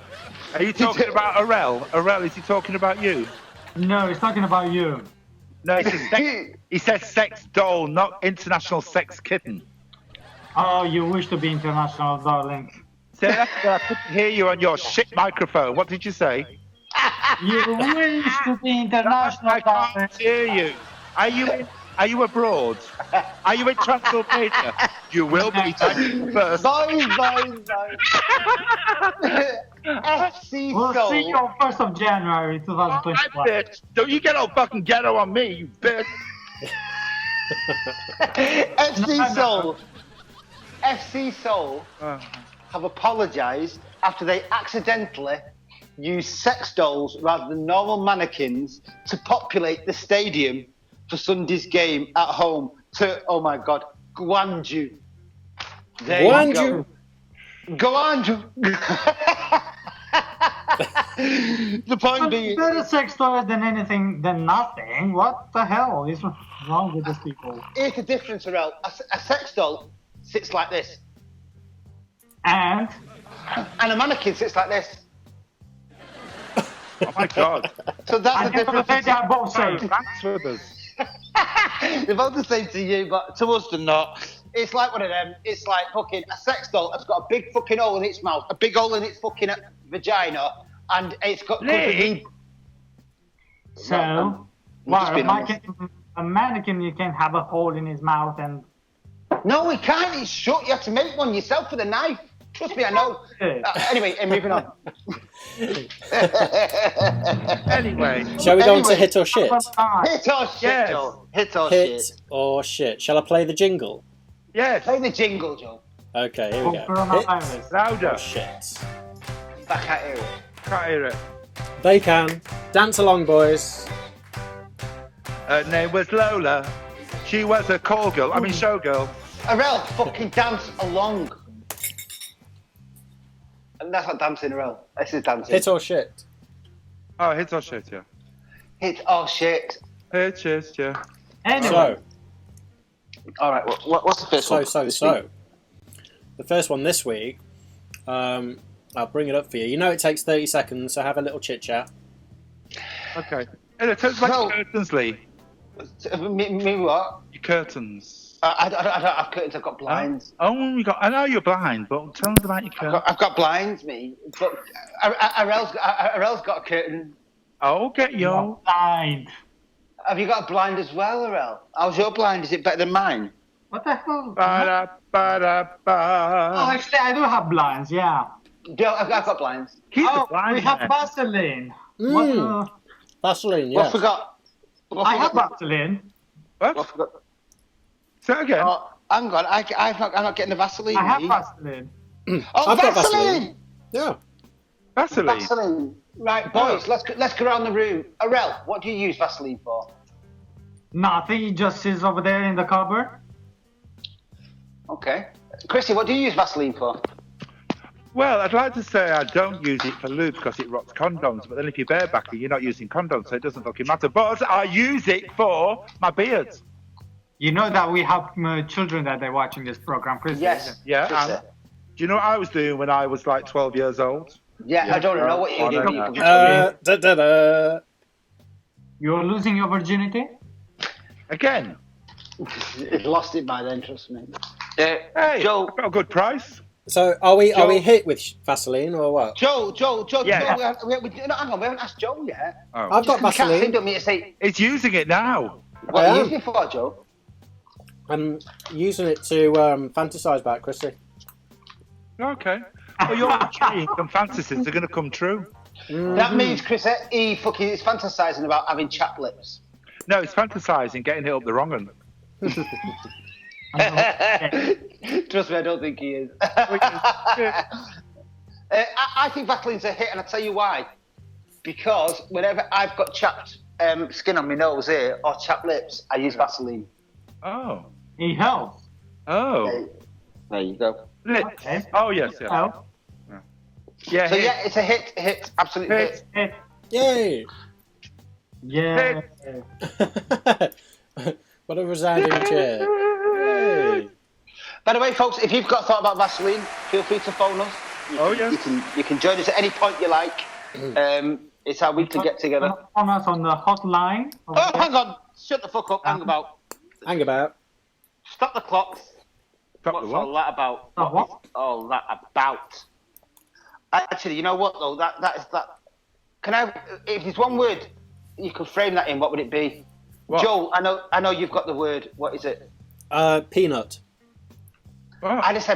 Are you talking about Arel? Arel, is he talking about you? No, he's talking about you. No, he says sex doll, not international sex kitten. Oh, you wish to be international, darling. See, I couldn't hear you on your shit microphone. What did you say? You wish to be international, I darling. can't hear you. Are you abroad? Are you in Transylvania? You will be first. Boys. FC We'll Seoul. see you on 1st of January 2021. Bitch, don't you get all fucking ghetto on me, you bitch. FC Seoul have apologised after they accidentally used sex dolls rather than normal mannequins to populate the stadium for Sunday's game at home to, oh my God, Gwangju. Gwangju. Gwangju. The point being, Better sex toys than anything than nothing. What the hell is wrong with these people? here's the difference, Arel. A sex doll sits like this, And and a mannequin sits like this. Oh my God. So that's I the difference. they are both safe. That's with us. They're both the same to you, but to us they're not. It's like one of them. It's like fucking a sex doll has got a big fucking hole in its mouth, a big hole in its fucking vagina, and it's got. Lee? So, a mannequin, you can have a hole in his mouth and... No, it can't. It's shut. You have to make one yourself with a knife. Trust me, I know. Anyway, moving on. Anyway. Shall we go on to hit or shit? Hit or shit, Yes. Joe. Hit or Hit shit. or shit. Shall I play the jingle? Yes. Play the jingle, Joe. Okay, here we go. Hit Coronavirus. Louder. or shit. Back at here. Can't hear it. They can. Dance along, boys. Her name was Lola. She was a call girl. I mean, showgirl. Arel, fucking dance along. And that's not dancing, Arel. This is dancing. Hit or shit. Oh, hit or shit, yeah. Hit or shit. Hit, shit, yeah. Anyway, So, All right, what's the first one? so. The first one this week, I'll bring it up for you. You know it takes 30 seconds, so have a little chit-chat. Okay. Hey, tell us about No. your curtains, Lee. Me what? Your curtains. I don't have curtains, I've got blinds. Oh, you got. I know you're blind, but tell us about your curtains. I've got blinds, me. But Arel's got a curtain. Oh, get your. blind. Have you got a blind as well, Arel? How's your blind? Is it better than mine? What the hell? Ba-da, ba-da, Oh, ba. actually, I do have blinds, yeah. I've got blinds. Keep the Oh, blind we have there. Vaseline. Mm. Vaseline, yeah. What forgot? I have Vaseline. What What? forgot? Say it again. Oh, hang on. I'm not getting the Vaseline. I have me. Vaseline. Oh, I've got Vaseline! Vaseline. Yeah. Vaseline. Vaseline. Right, boys, let's go around the room. Arel, what do you use Vaseline for? Nothing, it just sits over there in the cupboard. Okay. Chrissy, what do you use Vaseline for? Well, I'd like to say I don't use it for lube because it rots condoms, but then if you're barebacker, you're not using condoms, so it doesn't fucking matter. But I use it for my beard. You know that we have children that are watching this program, Chris. Yes. Yeah, Chrissy. and do you know what I was doing when I was like 12 years old? Yeah, I don't know what you're doing. Da-da-da. You're losing your virginity? Again. It lost it by then, trust me. Hey, Joe, I've got a good price. So are we Joe- hit with Vaseline or what? Joe, Yeah. no, hang on, we haven't asked Joe yet. Oh. I've got Just 'cause you can't say, Vaseline. don't mean to say, It's using it now. what I are you am. using it for, Joe? I'm using it to fantasize about Chrissy. Okay. Well, your dreams and fantasies are going to come true. That means, Chris, he fucking is fantasising about having chapped lips. No, it's fantasizing, getting it up the wrong one. Trust me, I don't think he is. I think Vaseline's a hit, and I'll tell you why. Because whenever I've got chapped skin on my nose here, or chapped lips, I use Vaseline. Oh. It helps. Oh. There you go. Lips. Okay. Oh, yes, yes. Helps. Yeah, So hit. yeah, it's a hit, absolute hit. Hit. Yay! Yeah. What a resounding cheer! Yay! By the way, folks, if you've got a thought about Vaseline, feel free to phone us. You can join us at any point you like. It's our weekly get together. On us on the hotline. Oh, hang on! Shut the fuck up! Hang about. Hang about. Stop the clocks. Stop What's the what? all that about? Stop what? What's all that about? Actually, you know what though? That is that. Can I? If there's one word you could frame that in, what would it be? What? Joe, I know you've got the word. What is it? Peanut. Oh, I just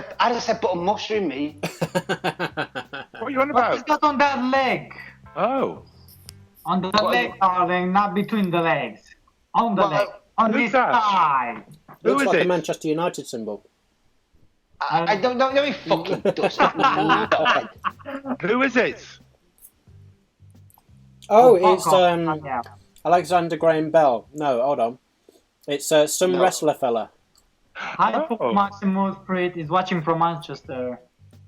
said button mushroom. Me. what are you on What is about? that on that leg? Oh. On the What? leg, darling, not between the legs. On the What? leg. On Who's this that? side. Who Looks is like it? the Manchester United symbol. I don't know. He fucking does. Who is it? Oh, fuck it's off. Yeah. Alexander Graham Bell. No, hold on. It's some No. wrestler fella. Hi, Oh. Maximus Prit is watching from Manchester.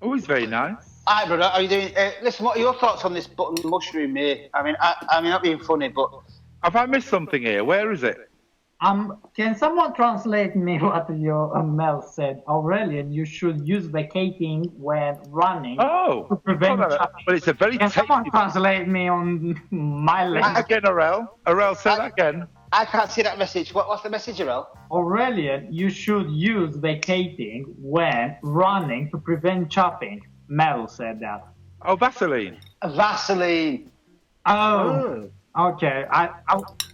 Oh, he's very nice. Hi, brother. How are you doing? Listen, what are your thoughts on this button mushroom here? I mean, not being funny, but Have I missed something here? Where is it? Can someone translate me what your Mel said? Aurelian, you should use vacating when running Oh. to prevent Hold on. traffic. But it's a very Can someone tasty. translate me on my Say that language? again, Arel. Arel, say that again. I can't see that message. What's the message, Arel? Aurelian, you should use vacating when running to prevent chopping. Mel said that. Oh, Vaseline. Vaseline. Oh, okay.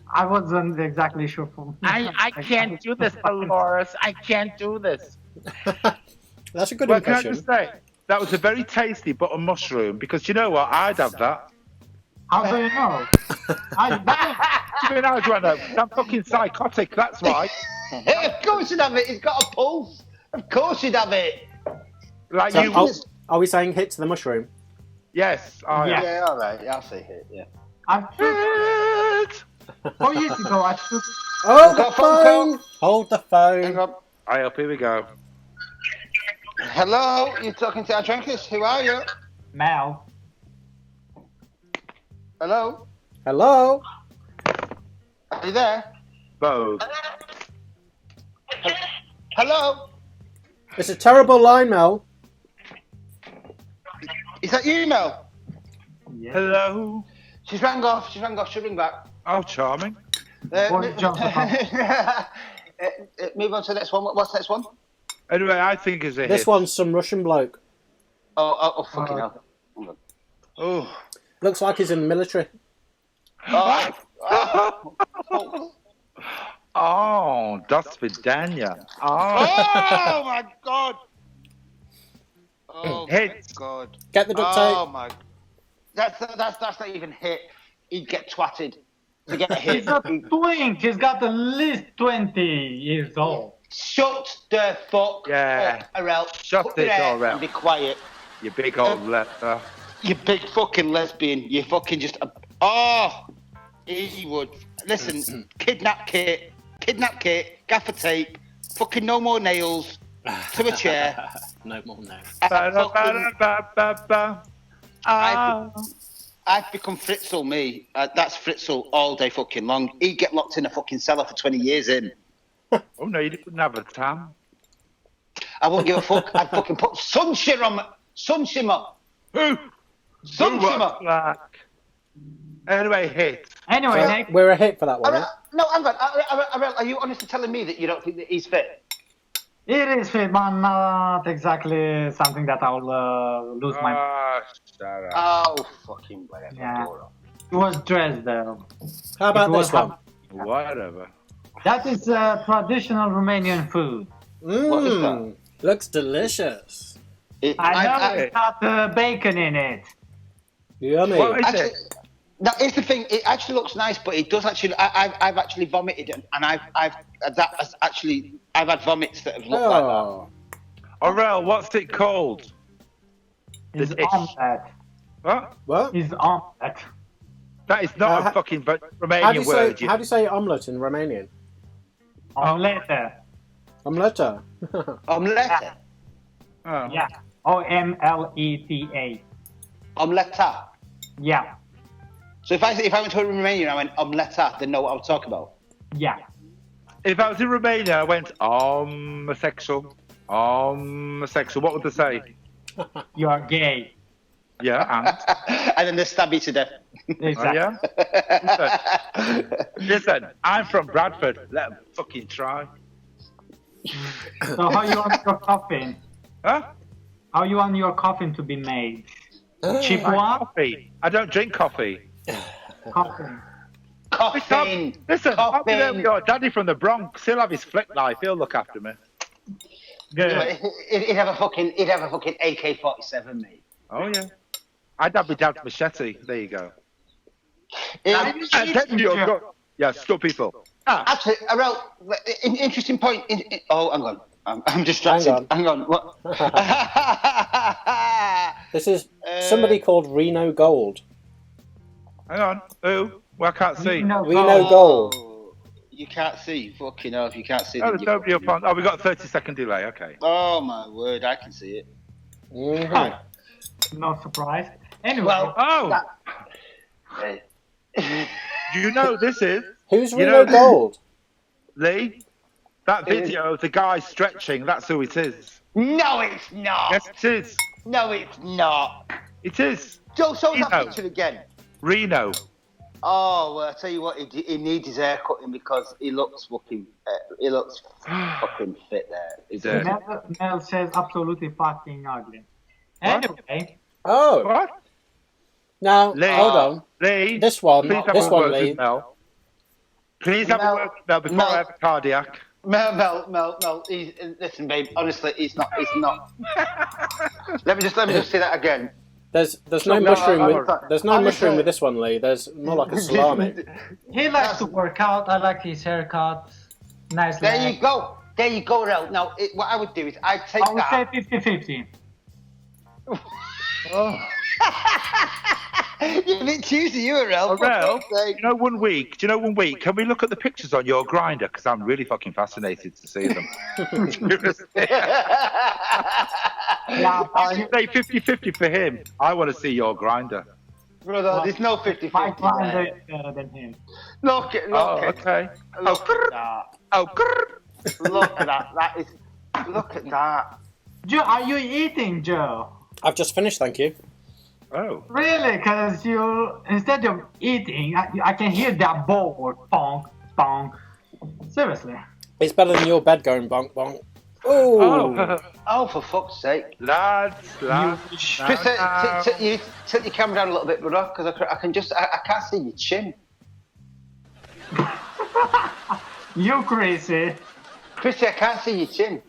I wasn't exactly sure. I can't do this, Dolores. I can't do this. That's a good Well, can I impression. just say, that was a very tasty button mushroom, because you know what? I'd have that. How do you know? I mean, I don't know. I'm fucking psychotic, that's why. Of course you'd have it. He's got a pulse. Of course you'd have it. Like So, you are we saying hit to the mushroom? Yes, I Yeah. Yeah, all right. I'll say it. Yeah. I took 4 years ago. I took. Oh, the got a phone phone! Hold the Hang phone. on. I hope, here we go. Hello, you're talking to Armchair Anarchists. Who are you? Mel. Hello, Hello? are you there? Both. Hello, It's a terrible line, Mel. is that you, Mel? Yeah. Hello. She's rang off. She'll ring back. Oh, charming. Boris Johnson. Move on to the next one. What's the next one? Anyway, I think it's a hit. This one's some Russian bloke. Oh, fucking hell. Oh. Looks like he's in the military. Oh, Oh, das vidanya. Oh. oh my god. Oh my Hit. god. Get the duct Oh tape. my. That's not even hit. He'd get twatted to get hit. He's a twink. He's got at least 20 years old. Shut the fuck Yeah. up, Arel. Shut Put your it, hair Arel. and be quiet. You big old letter. You big fucking lesbian. You fucking just. Oh! He would. Listen, kidnap Kit, gaffer tape, fucking no more nails, to a chair. No more now. Ba-da-ba-da-ba-ba-ba. I've become Fritzl, me. That's Fritzl all day fucking long. He'd get locked in a fucking cellar for 20 years in. Oh no, you didn't have a tan. I wouldn't give a fuck. I'd fucking put sun shimmer on. Sun shimmer. Who? Sun Who shimmer. was black? Anyway, hit. Anyway, So next. we're a hit for that one, yeah? No, hang on. Are you honestly telling me that you don't think that he's fit? It is fit, but not exactly something that I'll lose my. Shut up. Oh, fucking whatever. Yeah. It was dressed though. How about It was this one? Whatever. That is traditional Romanian food. What is that? Looks delicious. I know it's got bacon in it. Yummy. What is Actually, it? now here's the thing. It actually looks nice, but it does actually. I've actually vomited, and I've had vomits that have looked like that. Oh. Aurel, what's it called? It's This ish. omelette. What? It's omelette. That is not a fucking How do Romanian you word. say? How do you say omelette in Romanian? Omelette. Omeletta. Omelette. Oh. Yeah. Omleta. Omeletta. Yeah. So if I went to Romania and I went omeletta, they know what I was talking about. Yeah. If I was in Romania, I went homosexual. Homosexual. What would they say? You are gay. Yeah, And then they stab you to death. and Exactly. Listen, I'm from Bradford. Let them fucking try. So how you want your coffin? Huh? How you want your coffin to be made? Cheap Like one? coffee. I don't drink coffee. Coffin. Coffin. Listen, I'll be there Coffin. with your daddy from the Bronx. He'll have his flick knife. He'll look after me. Good. He'd have a fucking AK-47, mate. Oh yeah. I'd have my dad's machete. There you go. Um, And then you'll go. Yeah, stop people. Actually, Arel, interesting point. Oh, hang on. I'm distracted. Hang on. What? This is somebody called Reno Gold. Hang on. Who? Well, I can't see. No, Reno Gold. You can't see. Fucking hell, if you can't see. Oh, then there's you- nobody up on. Oh, we got a 30-second delay. Okay. Oh my word, I can see it. Mhm. Not surprised. Anyway. Well, Oh, you know this is Who's You Reno know- Gold? Lee. That video of the guy stretching. That's who it is. no, it's not. Yes, it is. No, it's not. It is. Joe, show us that Reno. picture again. Reno. Oh, well, I tell you what, he needs his hair cutting because he looks fucking fit there. Is it? Mel says absolutely fucking ugly. Anyway, Oh, What? now Lee. hold on. Lee. This one, Please have this a one, word Lee. with Mel. Please have a Mel- word with Mel before Mel- I have a cardiac. Mel, listen, babe, honestly, it's not. Let me just say that again. There's no No, mushroom I- with I- there's no honestly- mushroom with this one, Lee. There's more like a salami. he likes to work out. I like his haircut. Nice There leg. you go, Rel. Now, what I would do is I'd take I would say that. 50-50. Oh. You're a bit choosy, you, Rel. Aurel, do you know 1 week? Can we look at the pictures on your grinder? Because I'm really fucking fascinated to see them. Yeah, I should say 50-50 for him. I want to see your grinder. Brother, there's no 50-50 my grinder there. is better than him. Look at Oh, okay. Look at that. Oh, grrr. Look at that. Look at that. Joe, are you eating, Joe? I've just finished, thank you. Oh. Really? Because you, instead of eating, I can hear that bowl. Bonk, bonk. Seriously. It's better than your bed going bonk bonk. Ooh. Oh. Oh, for fuck's sake. Lads. Chris, you tilt your camera down a little bit, brother, because I can't see your chin. You crazy. Chrissy, I can't see your chin.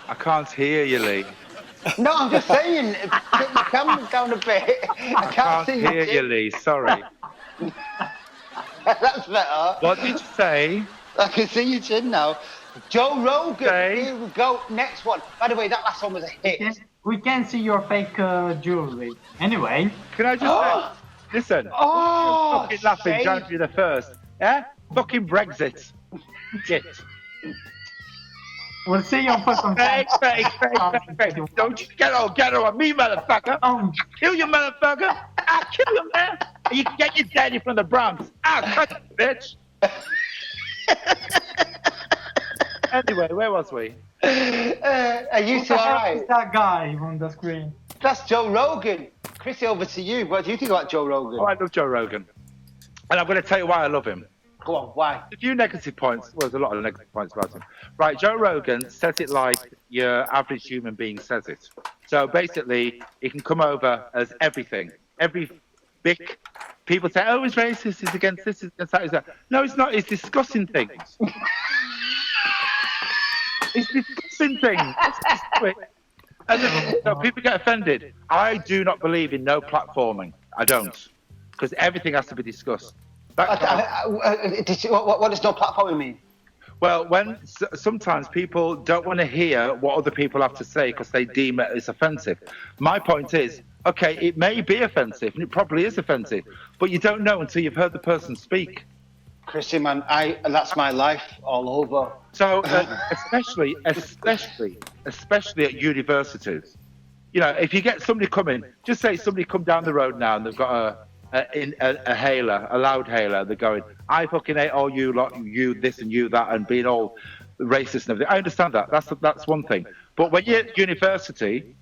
I can't hear you, Lee. No, I'm just saying, tilt your camera down a bit. I I can't see your hear you, chin. Lee. Sorry. That's better. What did you say? I can see your chin now. Joe Rogan, Okay. here we go. Next one. By the way, that last one was a hit. Yes, we can see your fake jewelry. Anyway, Can I just say? Listen. Oh, Fucking laughing shade. January the 1st. Yeah? Fucking Brexit. Shit. we'll see you for some time. Fake. Don't you get on me, motherfucker. I'll kill you, motherfucker. I'll kill you, man. You can get your daddy from the Bronx. I'll cut you, bitch. Anyway, where was we? Are you Who two the hell alright? is that guy on the screen? That's Joe Rogan. Chrissy, over to you. What do you think about Joe Rogan? Oh, I love Joe Rogan. And I'm going to tell you why I love him. Go on, why? A few negative points. Well, there's a lot of negative points about him. Right, Joe Rogan says it like your average human being says it. So basically, he can come over as everything. Every big... People say, oh, he's racist, he's against this, he's against that, he's that. No, he's not. He's discussing things. He's discussing things. And then, people get offended. I do not believe in no platforming. I don't. Because everything has to be discussed. What does no platforming mean? Well, sometimes people don't want to hear what other people have to say because they deem it as offensive. My point is, okay, it may be offensive, and it probably is offensive, but you don't know until you've heard the person speak. Chrissy, man, that's my life all over. So, especially at universities, you know, if you get somebody coming, just say somebody come down the road now and they've got a hailer, a loud hailer, they're going, I fucking hate all you lot, you this and you that, and being all racist and everything. I understand that. That's one thing. But when you're at university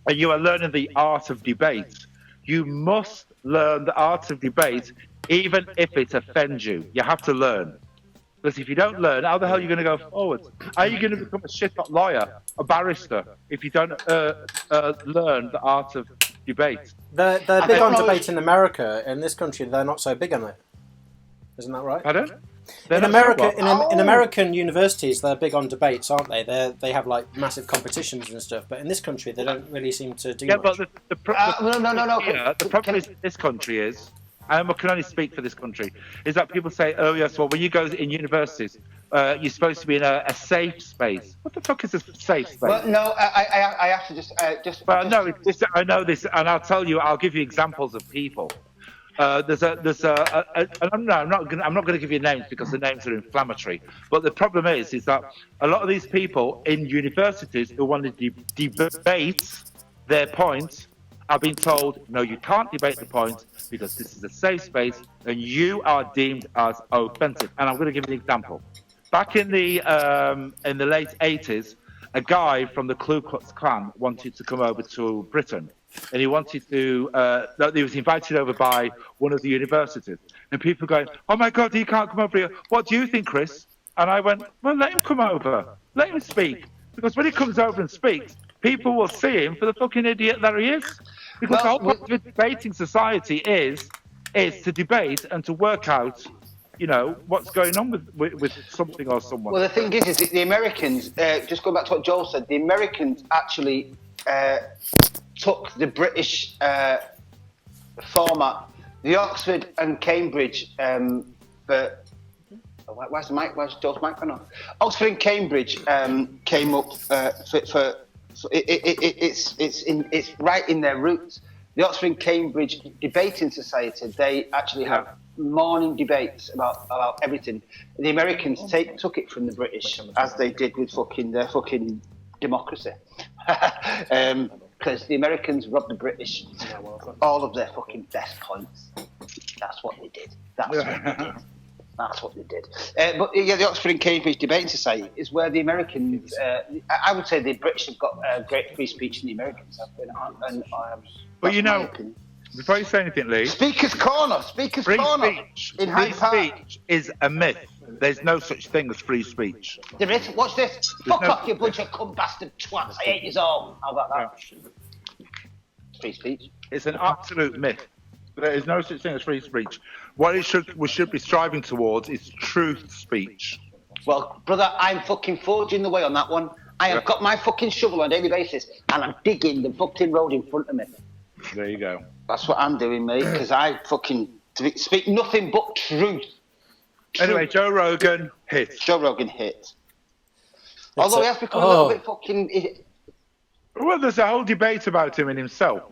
and you are learning the art of debate, you must learn the art of debate, even if it offends you. You have to learn. Because if you don't learn, how the hell are you going to go forward? How are you going to become a shit-hot lawyer, a barrister, if you don't learn the art of debate? They're big on debate in America. In this country, they're not so big on it. Isn't that right? Pardon? In America, in American universities, they're big on debates, aren't they? They have like massive competitions and stuff. But in this country, they don't really seem to do much. But the problem is this country is, I can only speak for this country, is that people say, oh yes, well when you go in universities, you're supposed to be in a safe space. What the fuck is a safe space? Well, no, I have to just. Well, no, I know this, and I'll give you examples of people. I'm not going to give you names because the names are inflammatory. But the problem is that a lot of these people in universities who want to debate their points are being told, no, you can't debate the point because this is a safe space and you are deemed as offensive. And I'm going to give you an example. Back in the late 80s, a guy from the Ku Klux Klan wanted to come over to Britain. And he wanted to, he was invited over by one of the universities. And people going, oh my God, he can't come over here. What do you think, Chris? And I went, well, let him come over. Let him speak. Because when he comes over and speaks, people will see him for the fucking idiot that he is. Because the whole point of a debating society is to debate and to work out, you know, what's going on with something or someone. Well, the thing is the Americans, just going back to what Joel said, the Americans actually took the British format, the Oxford and Cambridge, where's Joel's mic gone off? Oxford and Cambridge came up it's right in their roots. The Oxford and Cambridge Debating Society, they actually have morning debates about everything. The Americans took it from the British, as they did with their fucking democracy. Because the Americans robbed the British all of their fucking best points. That's what they did. That's what they did. But yeah, the Oxford and Cambridge Debating Society is where the Americans, I would say the British have got great free speech than the Americans have. But you know, before you say anything, Lee, Speaker's Corner. Free speech is a myth. There's no such thing as free speech. There is. Watch this. Fuck off, you bunch of cum bastard twats. I hate you all. How about that? Free speech. It's an absolute myth. There is no such thing as free speech. What we should be striving towards is truth speech. Well, brother, I'm fucking forging the way on that one. I have got my fucking shovel on a daily basis, and I'm digging the fucking road in front of me. There you go. That's what I'm doing, mate, because I fucking speak nothing but truth. Anyway, Joe Rogan hit. Although he has become a little bit fucking... Well, there's a whole debate about him in himself.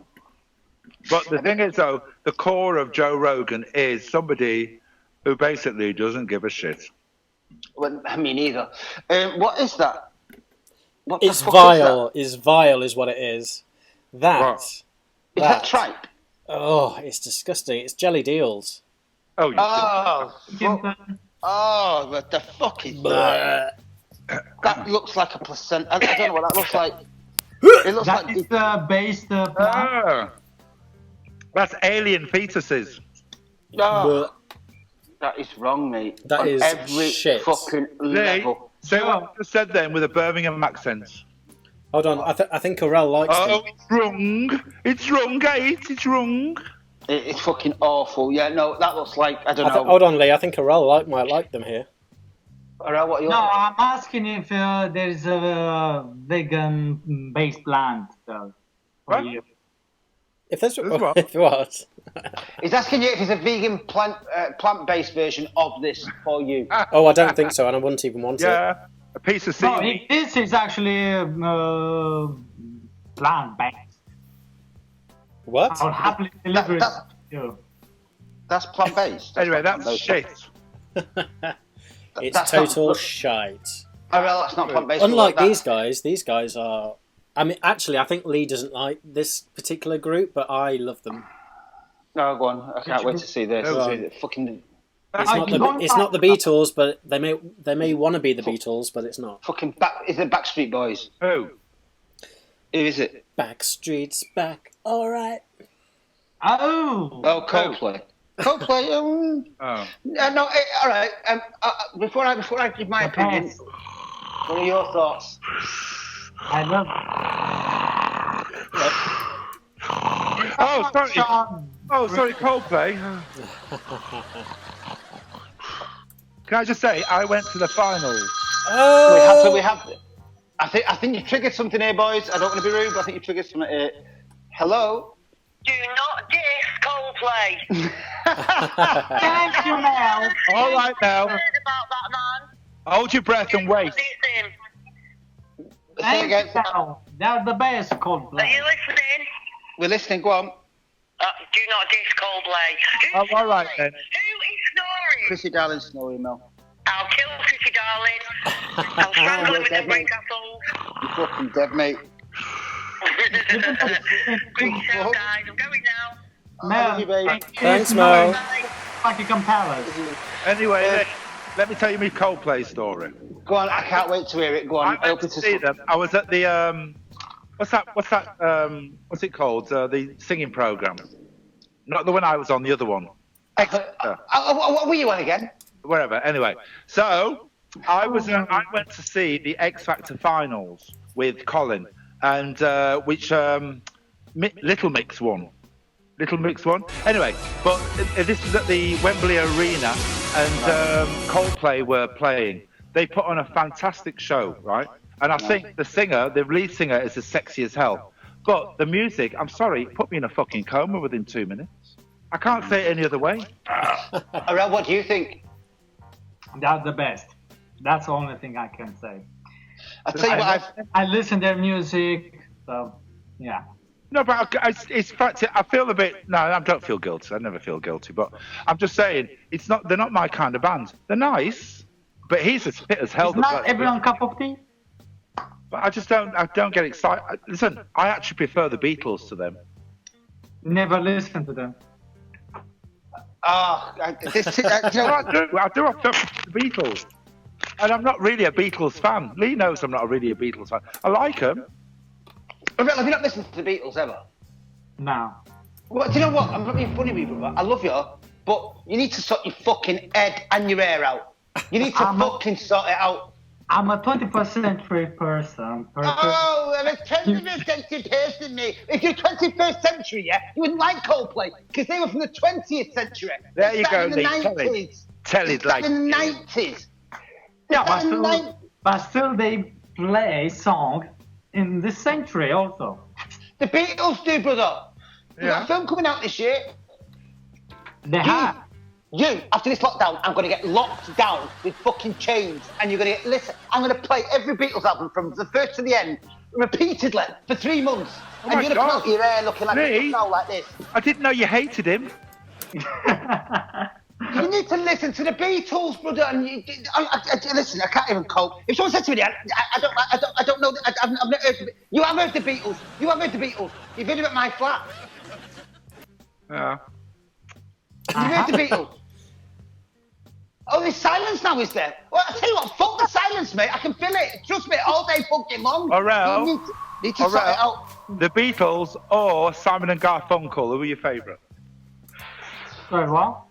But the thing is, though, the core of Joe Rogan is somebody who basically doesn't give a shit. Well, I mean, either. What is that? It's vile. Is vile is what it is. Is that tripe? Oh, it's disgusting. It's jelly deals. Oh, what the fuck is that? That looks like a placenta. I don't know what that looks like. It looks that like is the base plant. That's alien fetuses. Oh. That is wrong, mate. That on is every shit. fucking Lee, level. say what you just said then with a Birmingham accent. Hold on, I think Corell likes Oh, them. it's wrong. It's wrong, guys. It's wrong. It's fucking awful. Yeah, no, that looks like, I don't know. Hold on, Lee. I think Corell might like them here. Alright, what you No, want? I'm asking if there's a vegan-based plant for What? you. If there's what? if what? He's asking you if there's a vegan plant-based version of this for you. Oh, I don't think so, and I wouldn't even want it. Yeah, a piece of No, seaweed. this is actually plant-based. What? I'll happily deliver it that- to you. That's plant-based. Anyway, that's shit. It's that's total not- shite. Oh, well, that's not plant-based. Unlike like these guys are. I mean, actually, I think Lee doesn't like this particular group, but I love them. No, go on. I can't wait to see this. Oh. Fucking It's not the Beatles, but they may want to be the Beatles, but it's not. fucking is it Backstreet Boys? Who? Who is it? Backstreet's back, all right. Oh! Oh, Coldplay. Coldplay. Oh. No, all right. Before I give my opinion, Yes. what are your thoughts? I love Oh, sorry. Sean. Oh, sorry, Coldplay. Can I just say, I went to the finals. Oh, We have. I think you triggered something here, boys. I don't want to be rude, but I think you triggered something here. Hello. Do not diss Coldplay. Thank you, Mel. All right, now, Heard about that man. hold your breath and wait. Diss him. Say Thank again. you, Mel. They're the best Are Coldplay. you listening? We're listening. Go on. Do not diss Coldplay. Oh, all right, then. Who is snoring? Chrissy Darling snoring, Mel. I'll kill Chrissy Darling. I'll strangle him with them brick castles. You fucking dead, mate. Great show, guys. I'm going now. Mel, you, babe. Thanks, Mel. Bye. Like you can tell us. Anyway, let me tell you my Coldplay story. Go on. I can't wait to hear it. Go on. I went to see them. I was at the what's it called? The singing program. Not the one I was on. The other one. What were you on again? Wherever. Anyway, so I went to see the X Factor finals with Colin, and which Little Mix won. Little Mix won. Anyway, but this was at the Wembley Arena, and Coldplay were playing. They put on a fantastic show, right? And I think the lead singer, is as sexy as hell. But the music, I'm sorry, put me in a fucking coma within 2 minutes. I can't say it any other way. All right. What do you think? They're the best. That's the only thing I can say. I'll tell you what. I listen to their music, so yeah. No, but it's fact. I feel a bit. No, I don't feel guilty. I never feel guilty. But I'm just saying, it's not. They're not my kind of band. They're nice, but he's as fit as hell. It's not everyone cup of tea. But I just don't. I don't get excited. Listen, I actually prefer the Beatles to them. Never listen to them. Oh, I do. I prefer the Beatles, and I'm not really a Beatles fan. Lee knows I'm not really a Beatles fan. I like them. Have you not listened to the Beatles ever? No. Well, do you know what? I'm not being funny with you, brother. I love you, but you need to sort your fucking head and your hair out. You need to fucking sort it out. I'm a 21st century person. Oh, I'm a 21st century person, mate. If you're 21st century, yeah, you wouldn't like Coldplay because they were from the 20th century. There you go, in the Lee. 90s. Tell it like. In the 90s. Yeah, Back in the 90s. but still they play songs in this century also. The Beatles do, brother. You've got a film coming out this year. They have. You, after this lockdown, I'm going to get locked down with fucking chains, and you're going to get, listen, I'm going to play every Beatles album from the first to the end, repeatedly, for 3 months. Oh and my you're going to God. come out your hair looking like Me? like this. I didn't know you hated him. You need to listen to the Beatles, brother. And listen, I can't even cope. If someone said to me, I don't know. I've never heard of it. You have heard the Beatles. You have heard the Beatles. You've heard about my flat. Yeah. You've heard the Beatles. Oh, there's silence now, is there? Well, I tell you what, fuck the silence, mate. I can feel it. Trust me, all day fucking long. Orel. You need to sort it out. The Beatles or Simon and Garfunkel? Who were your favourite? Very well.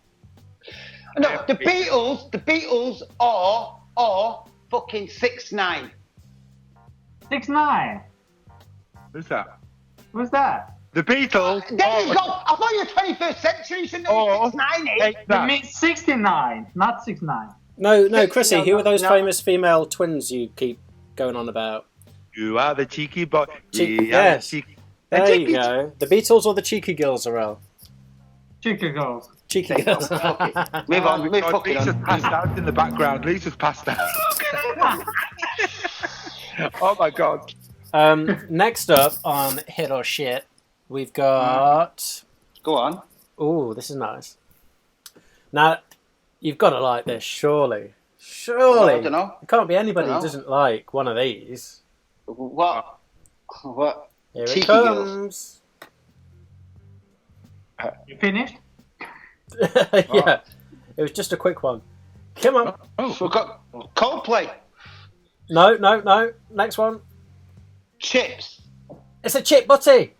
No, the Beatles are fucking 6'9". 6'9". Who's that? Who's that? The Beatles. There you go. I thought you were 21st century. You should know 6'9", eh? You mean 69, not 6'9". No, Chrissy, who are those no. famous female twins you keep going on about? You are the cheeky boy. Yes. There you go. The Beatles or the Cheeky Girls, Arel? Cheeky girls. Cheeky Girls. Move on. Oh, Move God, fucking Lisa's on. passed out in the background. Lisa's passed out. Oh my God. Next up on Hit or Shit, we've got... Go on. Ooh, this is nice. Now, you've got to like this, surely. Surely. I don't know. There can't be anybody who Dunno. doesn't like one of these. What? Here Cheeky it comes. You finished? Yeah. It was just a quick one. Come on. We've got Coldplay. No. Next one. Chips. It's a chip butty.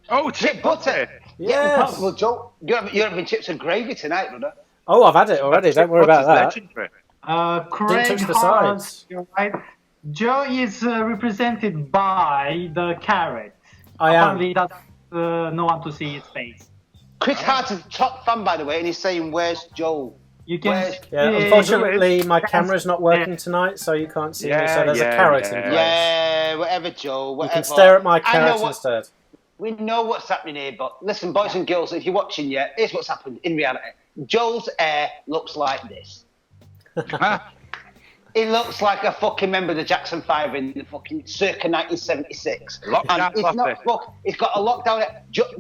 Oh, Chip butter. Yes. Well, Joe, you're having chips and gravy tonight, brother. Oh, I've had it already. Don't worry about that. Legendary. Craig touch the Hart, sides. you're right. Joe is represented by the carrot. I am. Apparently, that's no one to see his face. Chris Hart's a top fan, by the way, and he's saying, "Where's Joe?" You can. Where's- Yeah, unfortunately, my camera's not working tonight, so you can't see me. So there's a carrot in place. Yeah, whatever, Joe. Whatever. You can stare at my I know carrots what- instead. We know what's happening here, but listen, boys and girls, if you're watching yet, here's what's happened in reality. Joel's hair looks like this. He looks like a fucking member of the Jackson 5 in the fucking circa 1976. Lockdown And it's not puppy. fuck. He's got a lockdown.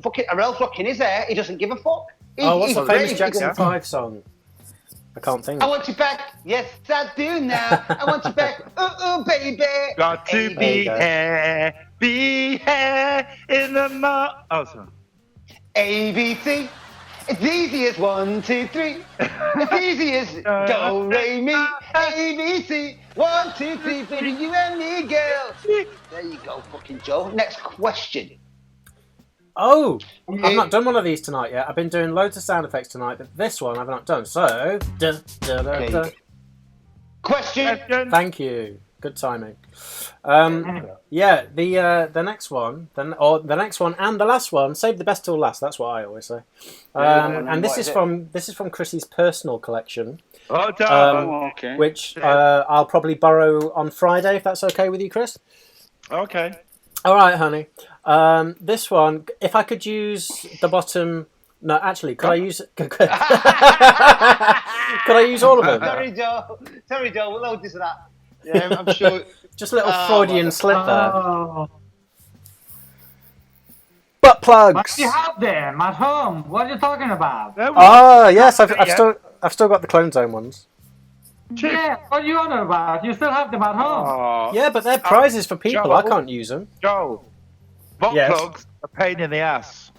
Fucking Arel's rocking his hair. He doesn't give a fuck. Oh, what's he's the famous brave. Jackson yeah. 5 song? I can't think. I want you back. Yes, I do now. I want you back. Ooh, baby. Got to There you be go. here in the Oh, sorry. ABC. It's easy as 1, 2, 3. It's easy as do, re, mi. ABC. 1, 2, 3. Baby, you and me, girl. There you go, fucking Joe. Next question. Oh, I've not done one of these tonight yet. I've been doing loads of sound effects tonight, but this one I've not done. So, Question. thank you. Good timing. Yeah, the next one, the next one and the last one. Save the best till last. That's what I always say. And this is from Chrissy's personal collection, Oh, darling. Okay. which I'll probably borrow on Friday if that's okay with you, Chris. Okay. All right, honey. This one, if I could use the bottom. No, actually, could I use? Could I use all of them? Sorry, Joe. We'll load this and that. Yeah, I'm sure. Just a little Freudian slip there. Oh, Butt but plugs. you have them at home. What are you talking about? There we Oh yes, I've Yeah. still got the Clone Zone ones. Chip. Yeah, what are you on about? You still have them at home. Oh, Yeah, but they're prizes for people. Joe. I can't use them. Joe. Butt Yes. plugs a pain in the ass.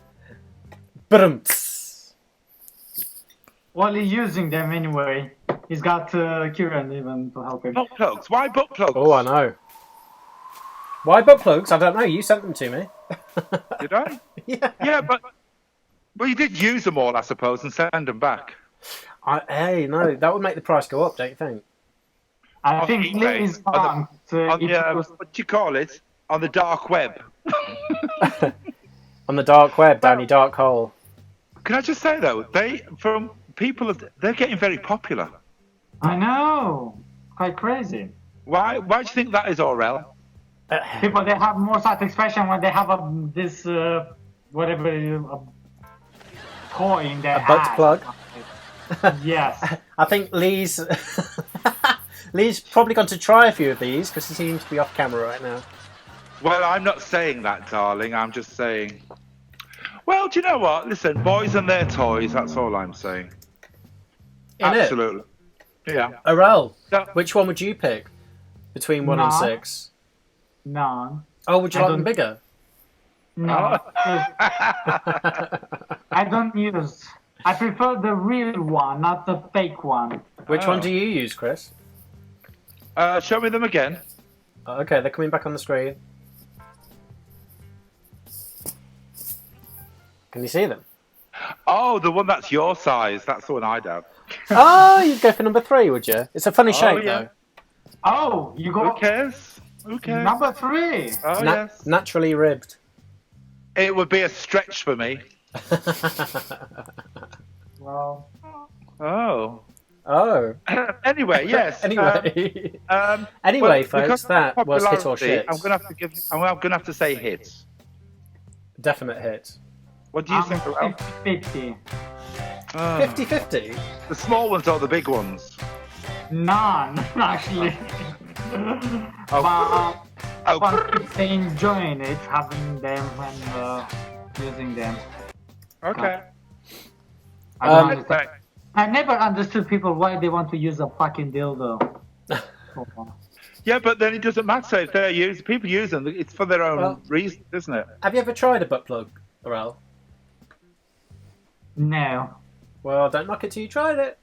But Well, he's using them anyway. He's got Kieran even to help him. Butt plugs. Why butt plugs? oh, I know. Why butt plugs? I don't know. You sent them to me. Did I? Yeah. Yeah, but you did use them all, I suppose, and send them back. Hey, no, that would make the price go up, don't you think? I On think eBay. Lily's On the- wrong. On the, what do you call it? On the dark web. On the dark web, down your dark hole. Can I just say though, they're getting very popular. I know. Quite crazy. Why do you think that is, Orel? People, they have more satisfaction when they have this whatever toy in their A butt hand. plug? Yes. I think Lee's probably gone to try a few of these because he seems to be off camera right now. Well, I'm not saying that, darling. I'm just saying. Well, do you know what? Listen, boys and their toys. That's all I'm saying. Absolutely. Yeah. Arel, No. which one would you pick between 1 and No. 6? No. Oh, would you I like them don't- bigger? No. I don't use. I prefer the real one, not the fake one. Which Oh. one do you use, Chris? Show me them again. Okay, they're coming back on the screen. Can you see them? Oh, the one that's your size. That's the one I'd have. Oh, you'd go for number 3, would you? It's a funny shape, yeah. though. Oh, you Who got cares? Who cares? number 3. Oh, yes. Naturally ribbed. It would be a stretch for me. Well, Oh. Oh. Anyway, yes. Anyway. Well, folks, because of that was hit or popularity, shit. I'm gonna have to say hits. Definite hit. What do you think? 50-50. 50-50? The small ones or the big ones? None, actually. Oh. But if they enjoying it, having them and using them. Okay. I don't understand. Right. I never understood people why they want to use a fucking dildo. Yeah, but then it doesn't matter if they're used. People use them. It's for their own reasons, isn't it? Have you ever tried a butt plug, Orel? No. Well, don't knock it till you tried it.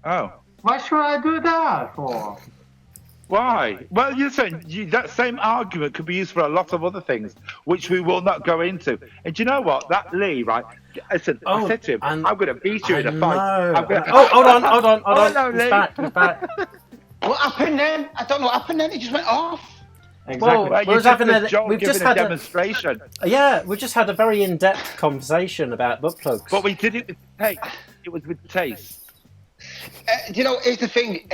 Oh. Why should I do that for? Why? Well, you're saying that same argument could be used for a lot of other things, which we will not go into. And do you know what? That Lee, right? Listen, I said to him, I'm going to beat you in a fight. Oh, hold on. no, He's Lee. back. What happened then? I don't know what happened then. It just went off. Well, Exactly. We've just had demonstration. we've just had a very in-depth conversation about butt plugs. But we did it with taste. It was with taste. You know, here's the thing.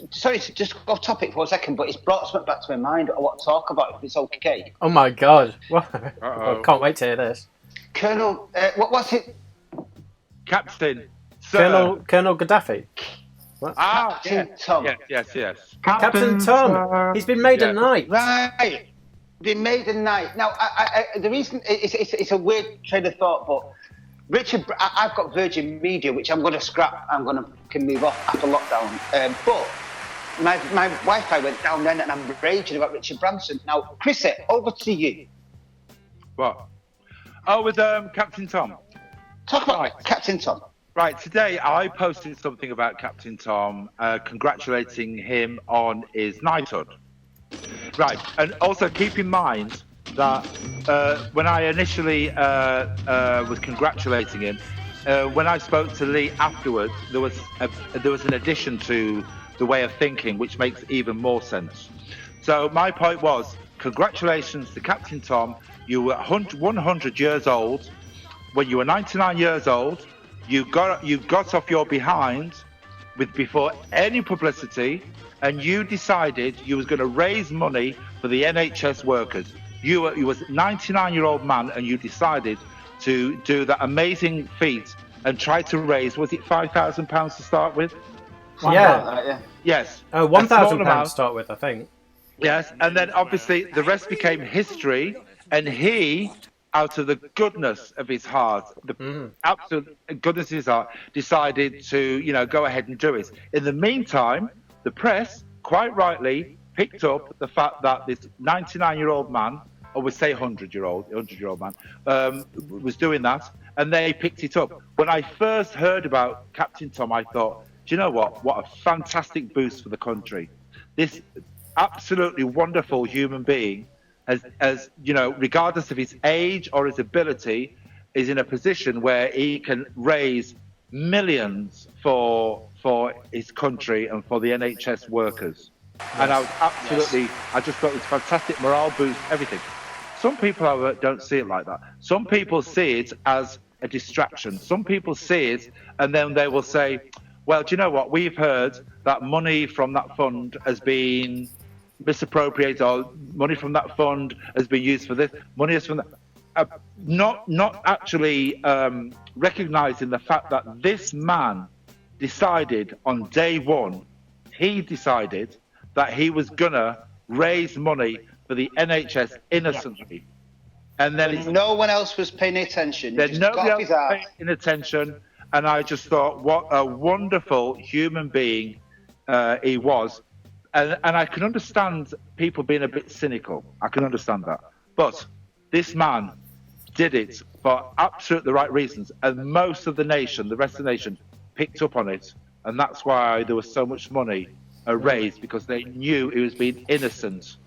Sorry to just go off topic for a second, but it's brought something back to my mind. I want to talk about if it's okay. Oh my god! I can't wait to hear this. Colonel, what's it? Captain. Sir. Colonel Gaddafi. What? Captain Tom. Yes. Captain Tom. He's been made a knight. Right. Been made a knight. Now, the reason it's a weird train of thought, but Richard, I've got Virgin Media, which I'm going to scrap. Can move off after lockdown. But my Wi-Fi went down then, and I'm raging about Richard Branson. Now, Chris, over to you. What? Oh, with Captain Tom. Talk about Captain Tom. Right, today I posted something about Captain Tom, congratulating him on his knighthood. Right, and also keep in mind that when I initially was congratulating him, when I spoke to Lee afterwards, there was an addition to the way of thinking, which makes even more sense. So my point was, congratulations to Captain Tom. You were 100 years old. When you were 99 years old, you got off your behind before any publicity, and you decided you was going to raise money for the NHS workers. You was a 99-year-old man, and you decided to do that amazing feat and try to raise, was it £5,000 to start with? Yeah. Yes. Oh, £1,000 to start with, I think. Yes, and then obviously the rest became history, and he, out of the goodness of his heart, the absolute goodness of his heart, decided to, go ahead and do it. In the meantime, the press, quite rightly, picked up the fact that this 99-year-old man, or we say 100-year-old man, was doing that, and they picked it up. When I first heard about Captain Tom, I thought, do you know what? What a fantastic boost for the country. This absolutely wonderful human being, as regardless of his age or his ability, is in a position where he can raise millions for his country and for the NHS workers. Yes. And I was absolutely, I just thought it was fantastic morale boost, everything. Some people, however, don't see it like that. Some people see it as a distraction. Some people see it and then they will say, well, do you know what? We've heard that money from that fund has been misappropriated, or money from that fund has been used for this, money is from that. Not actually recognising the fact that this man decided on day one, he decided that he was going to raise money for the NHS innocently. And then no one else was paying attention. Then nobody else was paying attention. And I just thought, what a wonderful human being he was. And I can understand people being a bit cynical. I can understand that. But this man did it for absolutely the right reasons. And most of the nation, the rest of the nation, picked up on it. And that's why there was so much money raised, because they knew he was being innocent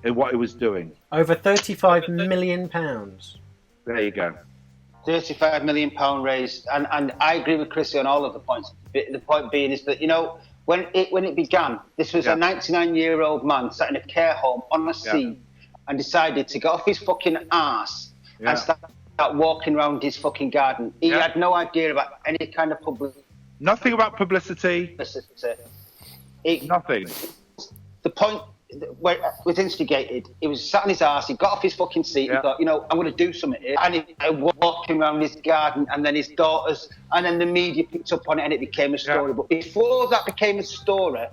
in what he was doing. Over £35 million. There you go. £35 million raised, and I agree with Chrissy on all of the points. The point being is that, you know, when it began, this was a 99-year-old man sat in a care home on a seat and decided to get off his fucking arse and start walking around his fucking garden. He had no idea about any kind of publicity. Nothing about publicity. Nothing. The point where it was instigated, he was sat on his arse, he got off his fucking seat and thought, you know, I'm going to do something here. And he walking around his garden, and then his daughters, and then the media picked up on it and it became a story. But before that became a story,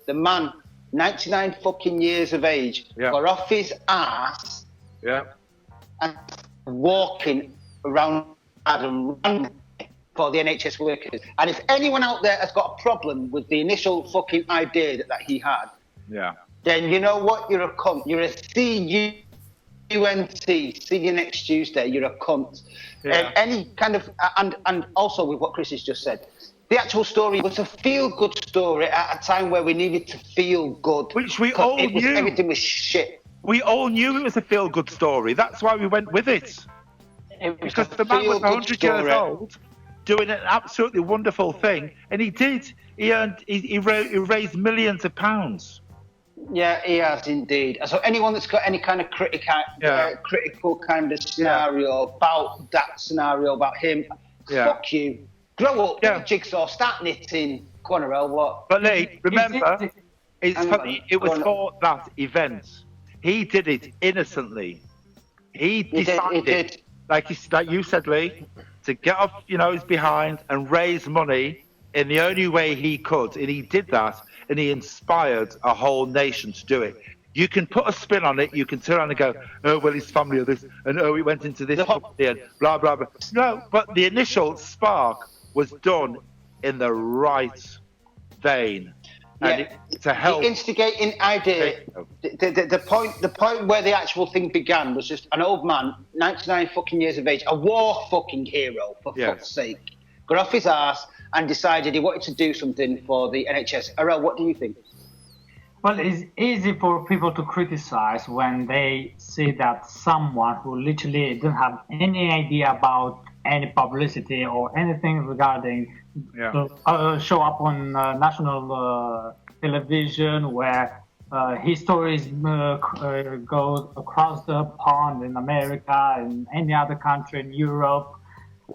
the man, 99 fucking years of age, got off his arse and walking around for the NHS workers. And if anyone out there has got a problem with the initial fucking idea that he had, then you know what? You're a cunt. You're a C-U-N-T. See you next Tuesday. You're a cunt. Any kind of... And also with what Chris has just said, the actual story was a feel-good story at a time where we needed to feel good. Which we all knew. Everything was shit. We all knew it was a feel-good story. That's why we went with it. Because the man was 100 years old, doing an absolutely wonderful thing, and he did. He raised millions of pounds. Yeah, he has indeed. So anyone that's got any kind of critical kind of scenario about that scenario, about him, fuck you. Grow up, get a jigsaw, start knitting. Go on, Arel, what? But Lee, remember, it was for that event. He did it innocently. He decided, like you said, Lee, to get off, his behind and raise money in the only way he could, and he did that. And he inspired a whole nation to do it. You can put a spin on it. You can turn around and go, oh, well, his family are this, and oh, he went into this company, and blah, blah, blah. No, but the initial spark was done in the right vein. And to help. The instigating idea, the point where the actual thing began was just an old man, 99 fucking years of age, a war fucking hero, for fuck's sake, got off his ass and decided he wanted to do something for the NHS. Arel, what do you think? Well, it's easy for people to criticize when they see that someone who literally didn't have any idea about any publicity or anything regarding show up on national television where his stories go across the pond in America and any other country in Europe.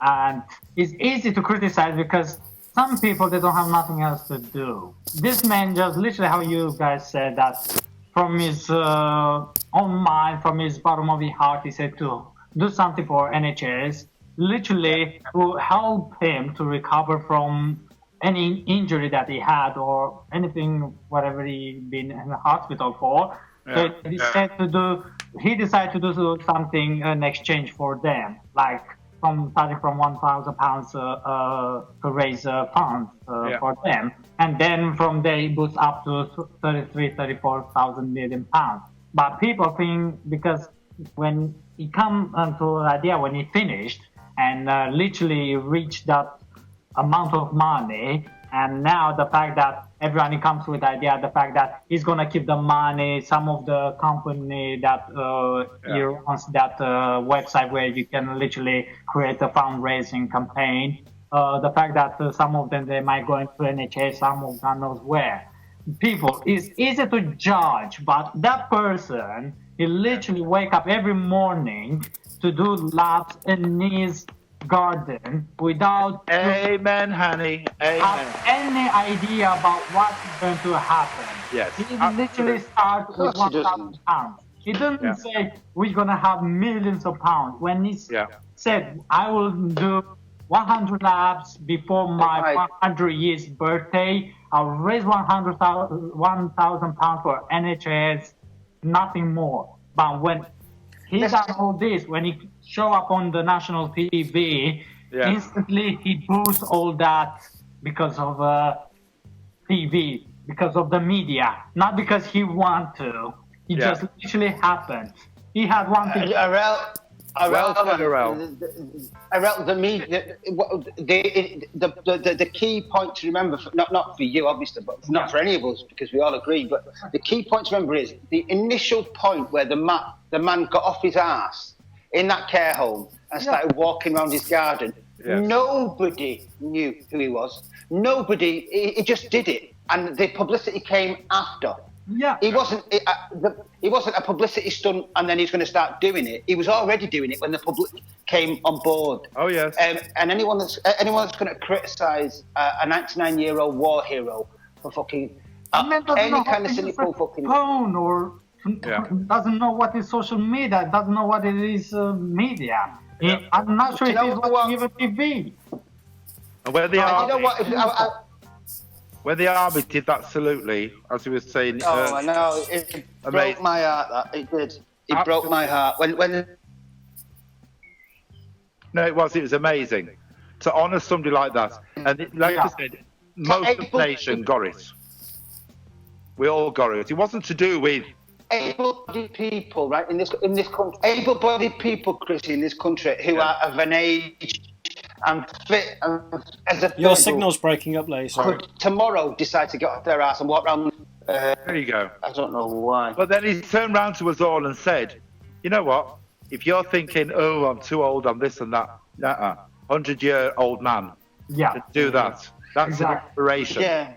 And it's easy to criticize because some people, they don't have nothing else to do. This man just literally, how you guys said, that from his own mind, from his bottom of his heart, he said to do something for NHS, literally to help him to recover from any injury that he had or anything, whatever he been in the hospital for. So he decided to do something in exchange for them, like starting from £1,000 to raise funds for them, and then from there it boosts up to 34,000 million pounds. But people think, because when he come to the idea, when he finished and literally reached that amount of money, and now the fact that everyone comes with the idea, the fact that he's going to keep the money, some of the company that he runs that website where you can literally create a fundraising campaign, the fact that some of them, they might go into NHS, some of them knows where. People, it's easy to judge, but that person, he literally wake up every morning to do laps in his garden without Amen, honey. Amen. Have any idea about what's going to happen. Yes. He literally starts with £1,000. He didn't say we're gonna have millions of pounds. When he said I will do 100 laps before my 100 years birthday, I'll raise £1,000 for NHS, nothing more. But when he done all this, when he show up on the national TV, instantly he boosts all that because of TV, because of the media, not because he want to. It just literally happened. He had one thing. The key point to remember, not for you obviously, but not for any of us, because we all agree. But the key point to remember is the initial point where the man got off his ass. in that care home and started walking around his garden, nobody knew who he was. Nobody, he just did it. And the publicity came after. Yeah. He wasn't a publicity stunt and then he's going to start doing it. He was already doing it when the public came on board. Oh, yes. And anyone that's going to criticise a 99-year-old war hero for fucking any kind of cynical fucking phone or doesn't know what is social media, doesn't know what it is media. Yeah. I'm not sure if he's watching even TV. And where the army did that salutely, as he was saying. I know. It broke my heart. That it did. It broke my heart when. No, it was amazing to honour somebody like that, and like I said, most of the nation got it. We all got it. It wasn't to do with able-bodied people, right? In this country, able-bodied people, Chris, in this country, who are of an age and fit as a. Your signal's breaking up, Lee. Sorry. Could tomorrow decide to get off their ass and walk around. There you go. I don't know why. But then he turned round to us all and said, "You know what? If you're thinking, oh, I'm too old, I'm this and that, 100-year-old man, to do that. That's an inspiration." Yeah.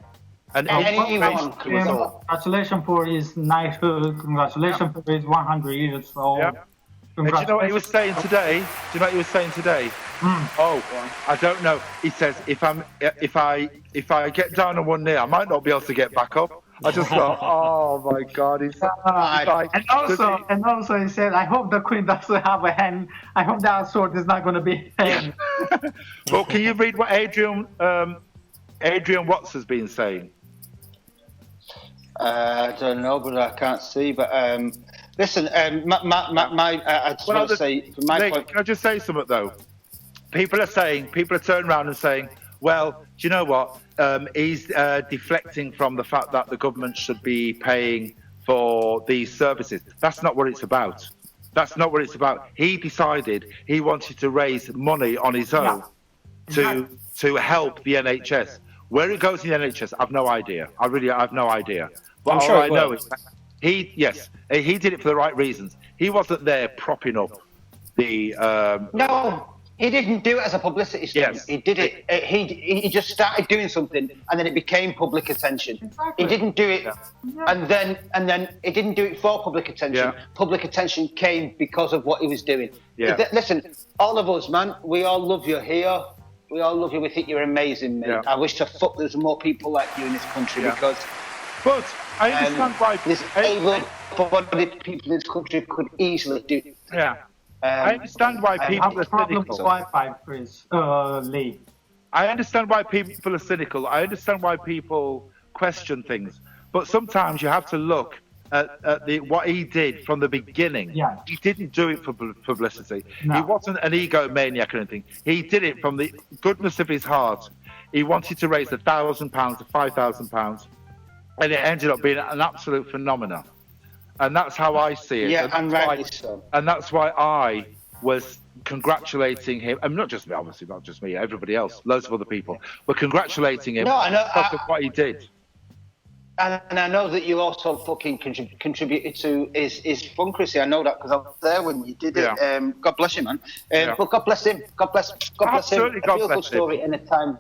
And congratulations for his knighthood. Congratulations for his 100 years old. Yeah. And do you know what he was saying today? Oh, I don't know. He says, if I get down on one knee, I might not be able to get back up. I just thought, oh my God, he's like, and also he said, I hope the Queen doesn't have a hand. I hope that sword is not going to be a hand. Well, can you read what Adrian Watts has been saying? I don't know, but I can't see. But listen, I just want to say, from my point. Can I just say something though? People are turning around and saying, well, do you know what? He's deflecting from the fact that the government should be paying for these services. That's not what it's about. That's not what it's about. He decided he wanted to raise money on his own to help the NHS. Where it goes in the NHS, I've no idea. I have no idea. But I'm all sure I know is that he did it for the right reasons. He wasn't there propping up the. No, he didn't do it as a publicity stunt. Yes. He did it. He just started doing something, and then it became public attention. Exactly. He didn't do it, and then he didn't do it for public attention. Yeah. Public attention came because of what he was doing. Yeah. Listen, all of us, man, we all love you here. We all love you. We think you're amazing, mate. Yeah. I wish there's more people like you in this country because. But I understand why. This able-bodied people in this country could easily do. Yeah. I understand why people are cynical. Wi-Fi, Chris, Lee. I understand why people are cynical. I understand why people question things. But sometimes you have to look at what he did from the beginning. Yeah. He didn't do it for publicity. No. He wasn't an egomaniac or anything. He did it from the goodness of his heart. He wanted to raise £1,000 to £5,000, and it ended up being an absolute phenomenon. And that's how I see it. Yeah, and rightly so. And that's why I was congratulating him, and not just me, obviously, not just me, everybody else, loads of other people, were congratulating him because of what he did. And I know that you also fucking contributed to his funkracy. I know that because I was there when you did it. Yeah. God bless you, man. But God bless him. God bless Absolutely, him. God A feel-good bless story in a time.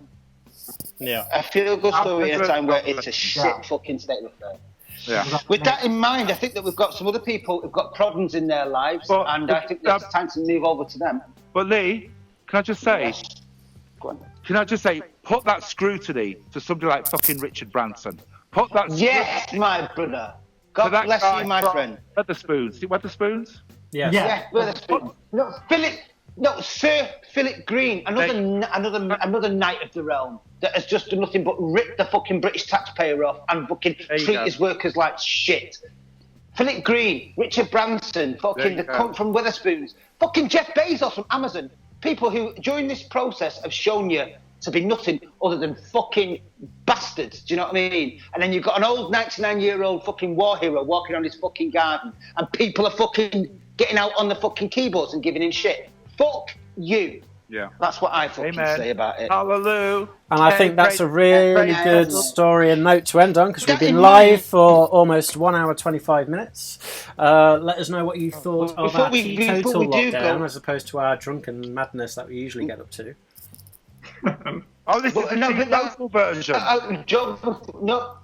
Yeah. A feel-good story in a time where it's a shit Yeah. fucking state of affairs. Yeah. With that in mind, I think that we've got some other people who've got problems in their lives, But- and I think it's time to move over to them. But Lee, can I just say, Go on. put that scrutiny to somebody like fucking Richard Branson. Put that Yes, my brother. God to that bless guy you, my from friend. Wetherspoons. Wetherspoons? Yes. Yeah. Yeah, Witherspoon. Sir Philip Green, another knight of the realm that has just done nothing but rip the fucking British taxpayer off and fucking treat his workers like shit. Philip Green, Richard Branson, fucking the cunt from Witherspoons, fucking Jeff Bezos from Amazon. People who, during this process, have shown you to be nothing other than fucking bastards. Do you know what I mean? And then you've got an old 99-year-old fucking war hero walking around his fucking garden, and people are fucking getting out on the fucking keyboards and giving him shit. Fuck you. Yeah. That's what I fucking Amen. say about it. Hallelujah. And I think that's a really Yeah. good story and note to end on, because we've That been in live mind- for almost 1 hour 25 minutes. Let us know what you thought of Before our we teetotal do lockdown go- as opposed to our drunken madness that we usually get up to. Oh, this is the teetotal version. Joe, no,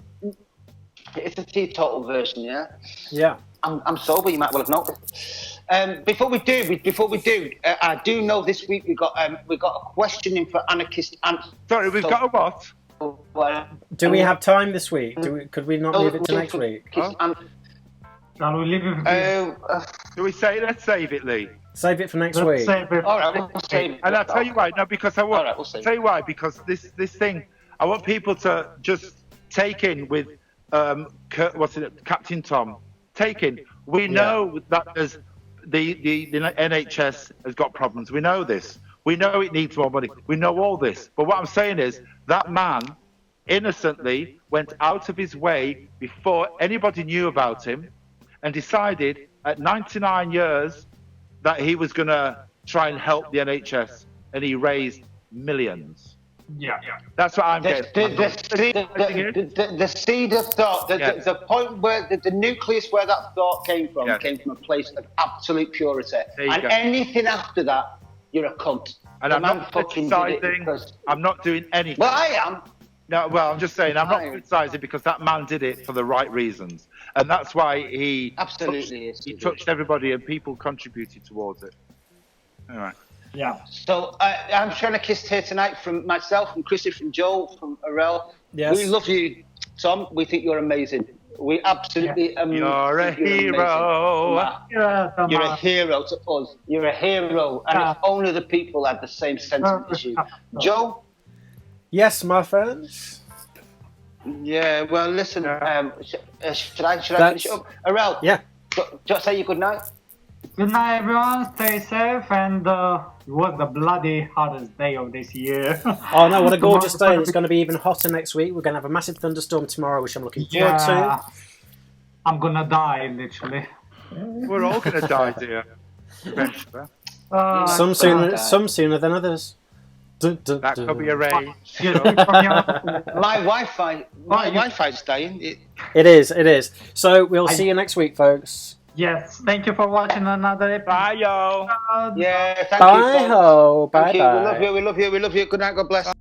it's a teetotal version, yeah. Yeah. I'm sober. You might well have noticed. Before we do, I do know this week we got a question in for anarchist. Sorry, we've got a what? Do we have time this week? Could we not move it to next week? Shall we leave it? Do we say let's save it, Lee? Save it for next Let's week. save it. All right, we'll save it. And I'll tell you why. No, because I want. All right, we'll save I'll tell you why. Because this thing, I want people to just take in with Captain Tom. Take in. We know that there's the NHS has got problems. We know this. We know it needs more money. We know all this. But what I'm saying is that man innocently went out of his way before anybody knew about him and decided at 99 years that he was going to try and help the NHS, and he raised millions. Yeah. That's what I'm getting. The seed of thought, the point where the nucleus where that thought came from came from a place of absolute purity. And go. anything after that, you're a cunt. And The I'm man not fucking did it criticizing. because- I'm not doing anything. Well, I am. No, well, I'm just saying I'm not Right. criticizing because that man did it for the right reasons, and that's why he Absolutely is. he touched everybody, and people contributed towards it. All right. Yeah. So I'm trying to kiss here tonight from myself, from Chrissy, from Joel, from Arel. Yes. We love you, Tom. We think you're amazing. We absolutely You're a think hero. amazing. Yeah, You're a hero to us. You're a hero, and if only the people had the same sentiment as you. Joe? Yes, my friends. Yeah, well, listen, should I That's- finish it up? Arel? Yeah. Just say your good night. Good night, everyone. Stay safe. And it was the bloody hottest day of this year. Oh no, what a gorgeous day. It's going to be even hotter next week. We're going to have a massive thunderstorm tomorrow, which I'm looking forward to. I'm gonna die, literally. We're all gonna die, dear. Eventually. Some sooner than others. Dun, dun, That dun. could be arranged. My Wi-Fi's dying. It is. So we'll see you next week, folks. Yes, thank you for watching another episode. Bye, yo. Yeah, thank you. Bye folks. ho. Bye Thank you. bye. We love you. Good night. God bless.